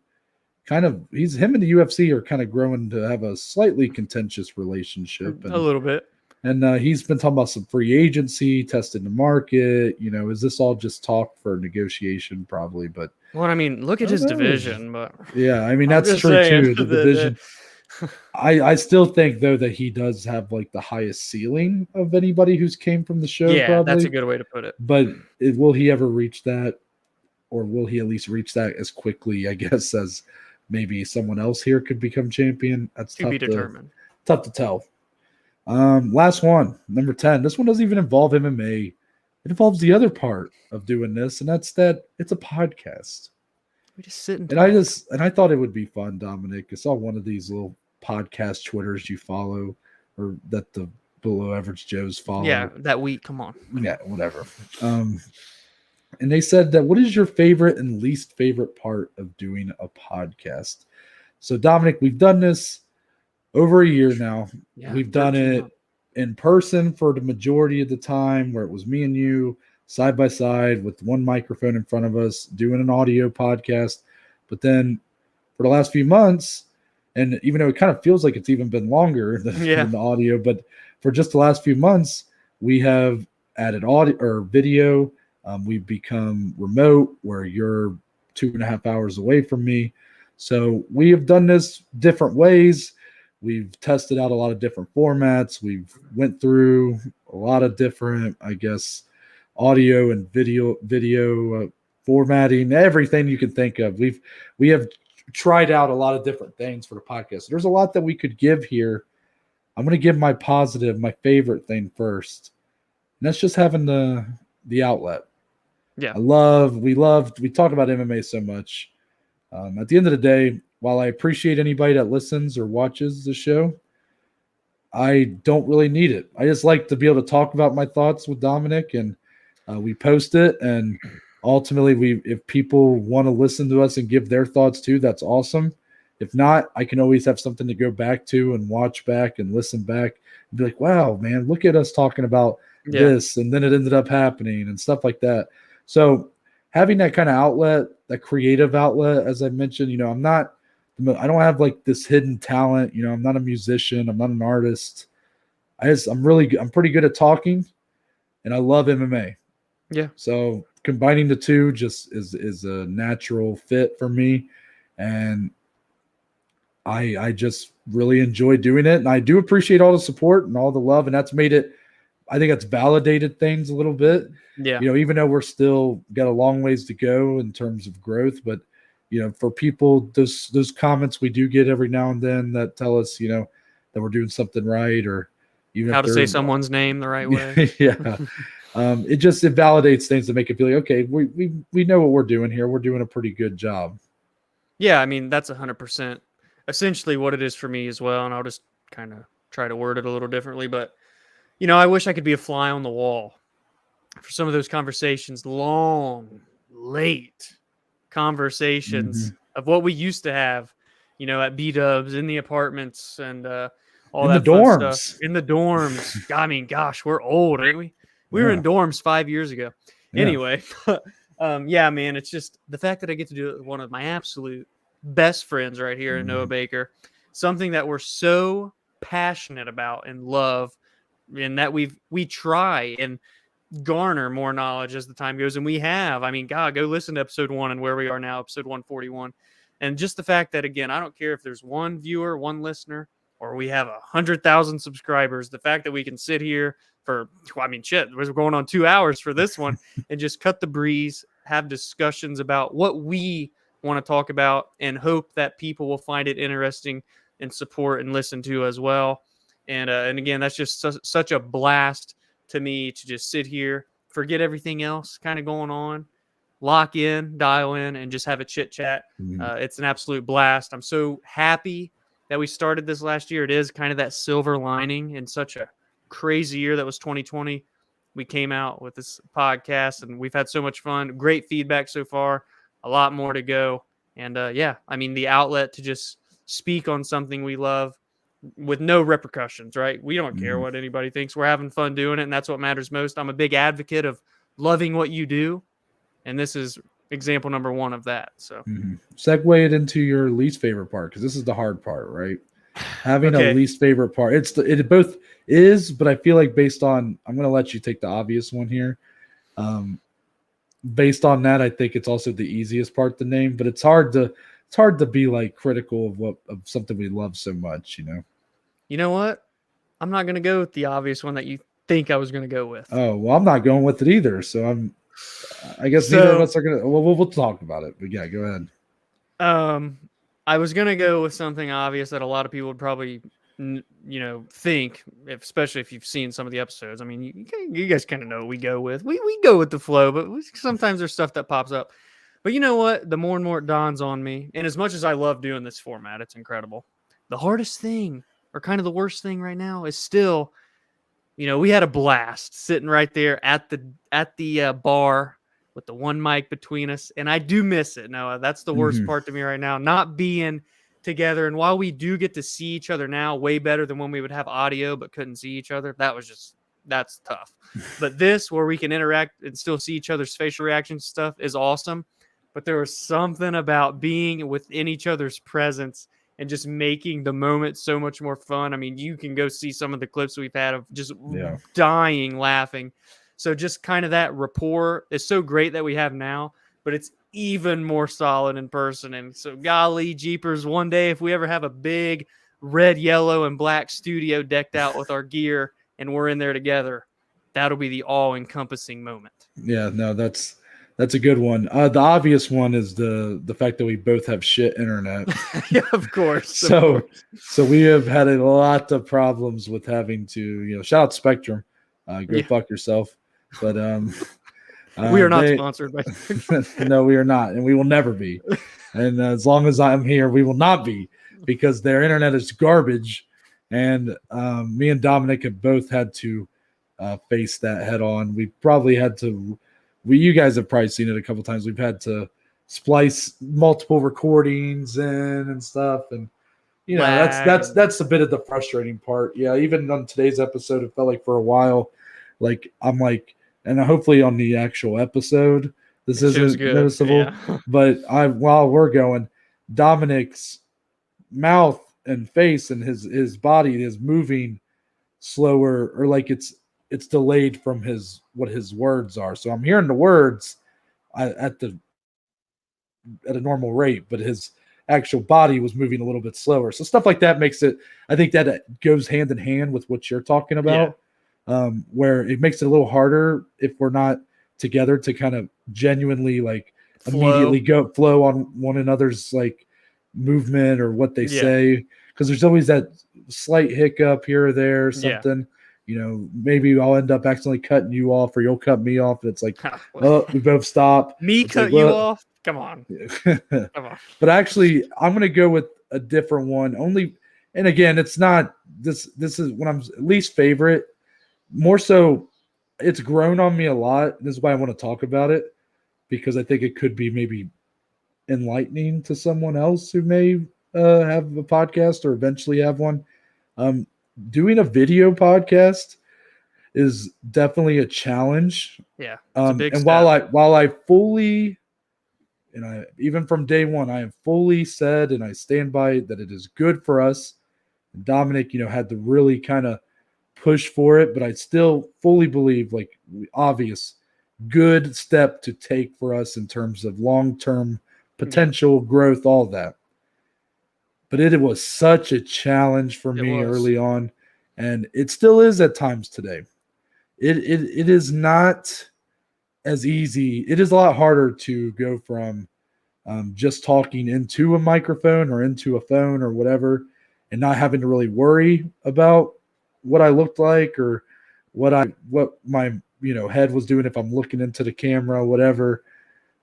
him and the UFC are kind of growing to have a slightly contentious relationship. A little bit. And he's been talking about some free agency, testing the market. Is this all just talk for negotiation? Probably, but well, I mean, look I at don't his know. division, but Yeah, I mean I'm that's just true saying too. The division. I still think though that he does have like the highest ceiling of anybody who's came from the show, yeah, that's a probably. good way to put it. But will he ever reach that, or will he at least reach that as quickly, I guess, as maybe someone else here could become champion? That's To be determined. Tough to tell. Last one, number 10. This one doesn't even involve MMA. It involves the other part of doing this, and that's that it's a podcast. We just sit and talk. I thought it would be fun, Dominic. I saw one of these little podcast Twitters you follow, or that the below average Joes follow. Yeah, that week. Come on. Yeah, whatever. And they said that what is your favorite and least favorite part of doing a podcast? So, Dominic, we've done this over a year now. Yeah, we've done it in person for the majority of the time, where it was me and you side by side with one microphone in front of us doing an audio podcast. But then for the last few months, and even though it kind of feels like it's even been longer than the audio, but for just the last few months, we have added audio or video. We've become remote, where you're 2.5 hours away from me. So we have done this different ways. We've tested out a lot of different formats. We've went through a lot of different, I guess, audio and video formatting, everything you can think of. We have tried out a lot of different things for the podcast. There's a lot that we could give here. I'm going to give my positive, my favorite thing first. And that's just having the outlet. Yeah. We talk about MMA so much. At the end of the day, while I appreciate anybody that listens or watches the show, I don't really need it. I just like to be able to talk about my thoughts with Dominic, and we post it. And ultimately, if people want to listen to us and give their thoughts too, that's awesome. If not, I can always have something to go back to and watch back and listen back and be like, wow, man, look at us talking about this. And then it ended up happening and stuff like that. So having that kind of outlet, that creative outlet, as I mentioned, I don't have like this hidden talent. I'm not a musician. I'm not an artist. I'm pretty good at talking, and I love MMA. Yeah. So combining the two just is a natural fit for me. And I just really enjoy doing it. And I do appreciate all the support and all the love. And that's made it, I think that's validated things a little bit. Yeah. Even though we're still got a long ways to go in terms of growth, but for people, those comments we do get every now and then that tell us, that we're doing something right, or even how to say someone's name the right way. Yeah. It validates things to make it feel like, okay, we know what we're doing here. We're doing a pretty good job. Yeah. I mean, that's 100% essentially what it is for me as well. And I'll just kind of try to word it a little differently, but I wish I could be a fly on the wall for some of those conversations, long, late conversations of what we used to have, at B-dubs, in the apartments, and all in that the fun dorms. stuff. In the dorms. I mean, gosh, we're old, ain't we? We were in dorms 5 years ago. Yeah. Anyway, yeah, man, it's just the fact that I get to do it with one of my absolute best friends right here in Noah Baker, something that we're so passionate about and love, and that we try and garner more knowledge as the time goes, and we have. I mean, God, go listen to episode 1 and where we are now, episode 141. And just the fact that, again, I don't care if there's one viewer, one listener, or we have 100,000 subscribers. The fact that we can sit here for, we're going on 2 hours for this one and just cut the breeze, have discussions about what we want to talk about, and hope that people will find it interesting and support and listen to as well. And again, that's just such a blast to me to just sit here, forget everything else kind of going on, lock in, dial in, and just have a chit chat. It's an absolute blast. I'm so happy that we started this last year. It is kind of that silver lining in such a crazy year that was 2020. We came out with this podcast, and we've had so much fun. Great feedback so far. A lot more to go. And the outlet to just speak on something we love with no repercussions, right? We don't care what anybody thinks. We're having fun doing it, and that's what matters most. I'm a big advocate of loving what you do, and this is example number 1 of that. So segue it into your least favorite part, because this is the hard part, right? having a least favorite part. It both is, but I feel like based on, I'm going to let you take the obvious one here. Based on that, I think it's also the easiest part to name, but it's hard to be like critical of something we love so much, you know? You know what? I'm not going to go with the obvious one that you think I was going to go with. Oh, well, I'm not going with it either. So I guess neither of us are going to, well, we'll talk about it, but yeah, go ahead. I was going to go with something obvious that a lot of people would probably, think, especially if you've seen some of the episodes. I mean, you guys kind of know what we go with. We go with the flow, but sometimes there's stuff that pops up. But you know what? The more and more it dawns on me, and as much as I love doing this format, it's incredible. The hardest thing, or kind of the worst thing right now, is still, we had a blast sitting right there at the bar with the one mic between us, and I do miss it. Now, that's the worst part to me right now, not being together. And while we do get to see each other now way better than when we would have audio but couldn't see each other, that's tough. But this, where we can interact and still see each other's facial reactions stuff, is awesome. But there was something about being within each other's presence and just making the moment so much more fun. I mean, you can go see some of the clips we've had of just dying laughing. So just kind of that rapport is so great that we have now, but it's even more solid in person. And so golly jeepers, one day if we ever have a big red, yellow, and black studio decked out with our gear and we're in there together, that'll be the all-encompassing moment. Yeah, no, that's a good one. The obvious one is the fact that we both have shit internet. Yeah, of course. So we have had a lot of problems with having to, shout out Spectrum, go fuck yourself. But we are not sponsored by no, we are not, and we will never be. And as long as I'm here, we will not be, because their internet is garbage. And me and Dominic have both had to face that head on. We probably had to. You guys have probably seen it a couple times. We've had to splice multiple recordings in and stuff, and that's a bit of the frustrating part. Yeah, even on today's episode, it felt like for a while, like I'm like, and hopefully on the actual episode, this isn't noticeable. Yeah. But while we're going, Dominic's mouth and face and his body is moving slower, or like it's delayed from what his words are. So I'm hearing the words at a normal rate, but his actual body was moving a little bit slower. So stuff like that makes it, I think that goes hand in hand with what you're talking about, where it makes it a little harder if we're not together to kind of genuinely like immediately flow on one another's like movement or what they say. Because there's always that slight hiccup here or there or something. Maybe I'll end up accidentally cutting you off, or you'll cut me off. And it's like, oh, we both stop. It's cut you off? Come on. Come on. But actually, I'm going to go with a different one. And again, it's not this is when I'm least favorite. More so, it's grown on me a lot. This is why I want to talk about it, because I think it could be maybe enlightening to someone else who may have a podcast or eventually have one. Doing a video podcast is definitely a challenge. Yeah. And while I fully, even from day one, I have fully said, and I stand by it, that it is good for us. And Dominic, had to really kind of push for it, but I still fully believe, like, obvious good step to take for us in terms of long-term potential growth, all that. But it was such a challenge for me early on, and it still is at times today. It is not as easy. It is a lot harder to go from just talking into a microphone or into a phone or whatever, and not having to really worry about what I looked like or what my head was doing if I'm looking into the camera, whatever.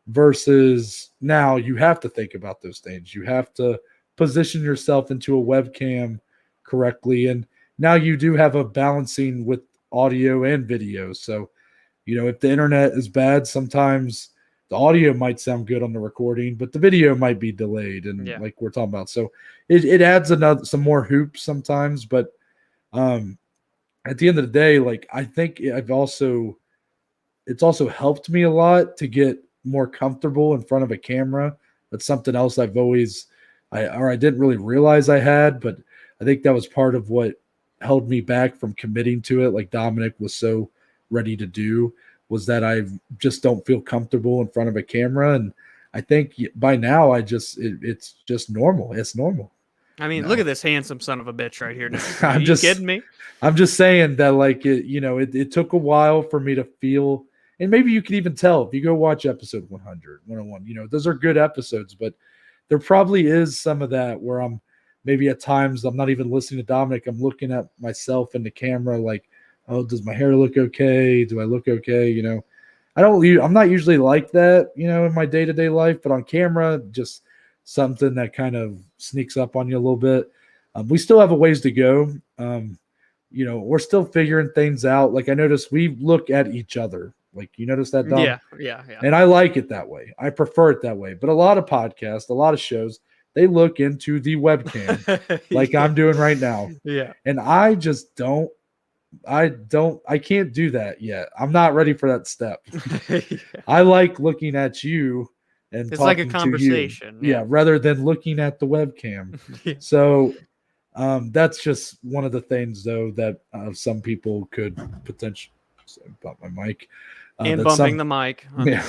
Versus now, you have to think about those things. You have to position yourself into a webcam correctly. And now you do have a balancing with audio and video. So, if the internet is bad, sometimes the audio might sound good on the recording, but the video might be delayed. And like we're talking about, so it adds some more hoops sometimes. But at the end of the day, like, I think it's also helped me a lot to get more comfortable in front of a camera. That's something else I've always, I didn't really realize I had, but I think that was part of what held me back from committing to it. Like Dominic was so ready to do, was that I just don't feel comfortable in front of a camera. And I think by now it's just normal. It's normal. I mean, look at this handsome son of a bitch right here. Are you kidding me? I'm just saying that, like, it took a while for me to feel, and maybe you can even tell if you go watch episode 100, 101, those are good episodes, but there probably is some of that where I'm maybe at times I'm not even listening to Dominic. I'm looking at myself in the camera like, oh, does my hair look okay? Do I look okay? I'm not usually like that, in my day-to-day life, but on camera, just something that kind of sneaks up on you a little bit. We still have a ways to go. We're still figuring things out. Like I noticed we look at each other. Like you notice that, Dom? Yeah. And I like it that way. I prefer it that way. But a lot of podcasts, a lot of shows, they look into the webcam like I'm doing right now. Yeah. And I just don't. I can't do that yet. I'm not ready for that step. I like looking at you and it's talking like a conversation. To you. Yeah, rather than looking at the webcam. So that's just one of the things, though, that some people could potentially bump my mic. And bumping the mic. Yeah.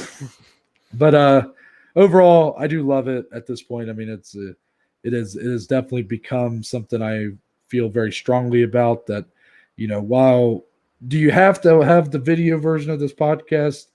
But overall, I do love it at this point. I mean, it has definitely become something I feel very strongly about. That, while do you have to have the video version of this podcast?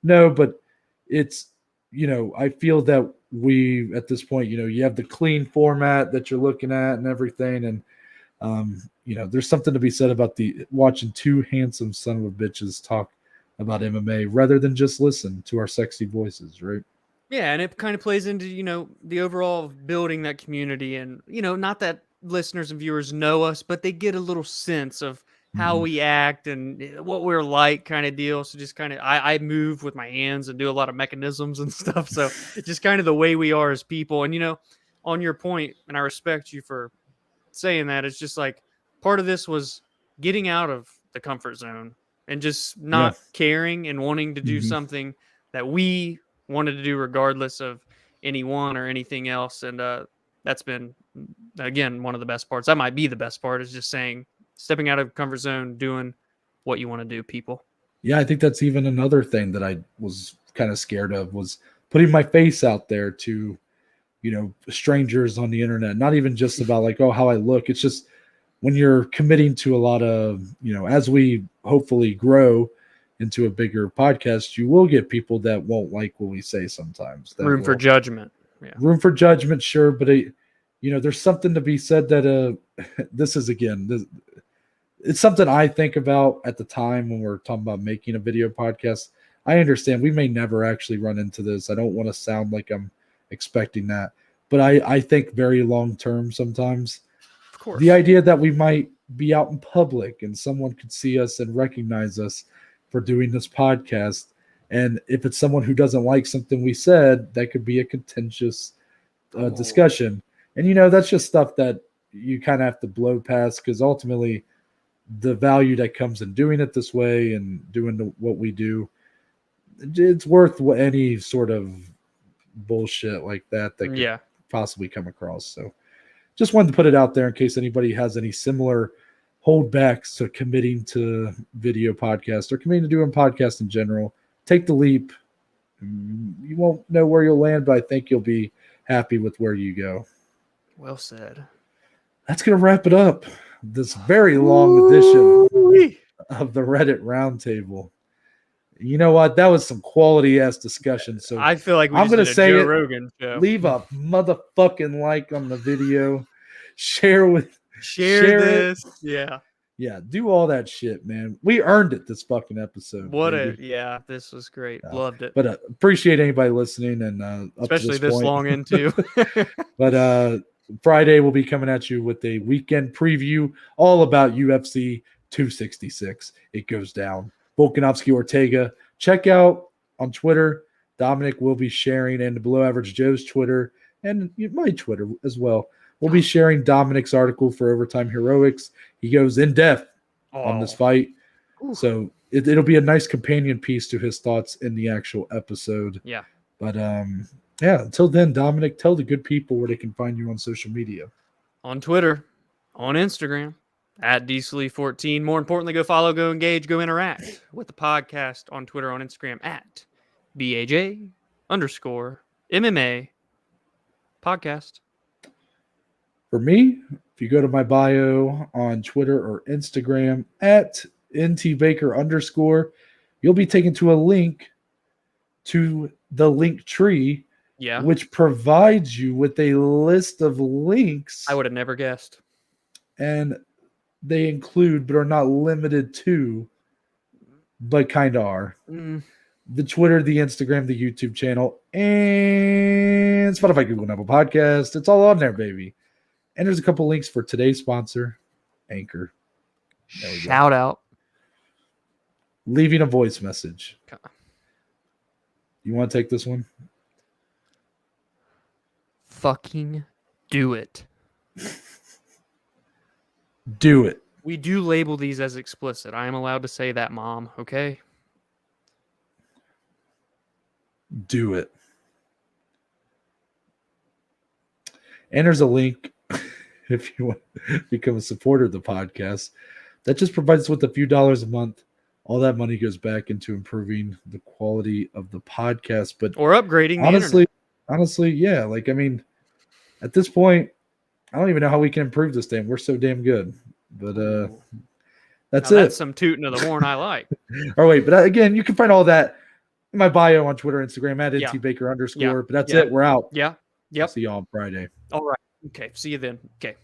No, but it's, I feel that we, at this point, you have the clean format that you're looking at and everything. And, there's something to be said about watching two handsome son of a bitches talk about MMA rather than just listen to our sexy voices, right? Yeah, and it kind of plays into, the overall building that community, and, not that listeners and viewers know us, but they get a little sense of how we act and what we're like, kind of deal. So just kind of, I move with my hands and do a lot of mechanisms and stuff. So it's just kind of the way we are as people. And, on your point, and I respect you for saying that, it's just like part of this was getting out of the comfort zone and just not caring and wanting to do something that we wanted to do regardless of anyone or anything else. And that's been, again, one of the best parts. That might be the best part, is just stepping out of comfort zone, doing what you want to do, people. Yeah, I think that's even another thing that I was kind of scared of, was putting my face out there to, strangers on the internet. Not even just about like, oh, how I look. It's just when you're committing to a lot of, as we hopefully grow into a bigger podcast, you will get people that won't like what we say sometimes. Room for judgment. Yeah. Room for judgment, sure. But, there's something to be said that it's something I think about at the time when we're talking about making a video podcast. I understand we may never actually run into this. I don't want to sound like I'm expecting that. But I think very long term sometimes. Of course. The idea that we might be out in public and someone could see us and recognize us for doing this podcast. And if it's someone who doesn't like something we said, that could be a contentious discussion. And, that's just stuff that you kind of have to blow past, because ultimately the value that comes in doing it this way and doing what we do, it's worth any sort of bullshit like that could possibly come across. So just wanted to put it out there in case anybody has any similar holdbacks to committing to video podcast or committing to doing podcast in general. Take the leap. You won't know where you'll land, but I think you'll be happy with where you go. Well said. That's going to wrap it up. This very long edition of the Reddit Roundtable. You know what? That was some quality ass discussion. So I feel like I'm going to say Joe Rogan show. Leave a motherfucking like on the video. Share this. It. Yeah. Do all that shit, man. We earned it this fucking episode. This was great. Loved it. But appreciate anybody listening, and especially this long into. But Friday we'll be coming at you with a weekend preview all about UFC 266. It goes down. Volkanovski Ortega. Check out on Twitter. Dominic will be sharing, and Below Average Joe's Twitter, and my Twitter as well. We'll be sharing Dominic's article for Overtime Heroics. He goes in depth on this fight. Ooh. So it'll be a nice companion piece to his thoughts in the actual episode. Yeah. But until then, Dominic, tell the good people where they can find you on social media. On Twitter, on Instagram at DSlee14. More importantly, go follow, go engage, go interact with the podcast on Twitter, on Instagram at BAJ_MMA podcast. For me, if you go to my bio on Twitter or Instagram at ntbaker_, you'll be taken to a link to the link tree, which provides you with a list of links. I would have never guessed. And they include, but are not limited to, but kind of are, the Twitter, the Instagram, the YouTube channel, and Spotify, Google, and Apple Podcast. It's all on there, baby. And there's a couple links for today's sponsor, Anchor. Shout out. Leaving a voice message. You want to take this one? Fucking do it. Do it. We do label these as explicit. I am allowed to say that, Mom. Okay? Do it. And there's a link if you want to become a supporter of the podcast. That just provides us with a few dollars a month. All that money goes back into improving the quality of the podcast, or upgrading. Honestly, yeah. Like, I mean, at this point, I don't even know how we can improve this thing. We're so damn good. But that's it. That's some tooting of the horn I like. Oh wait, but again, you can find all that in my bio on Twitter, Instagram at ntbaker_. But that's it. We're out. Yeah. Yep. See y'all on Friday. All right. Okay. See you then. Okay.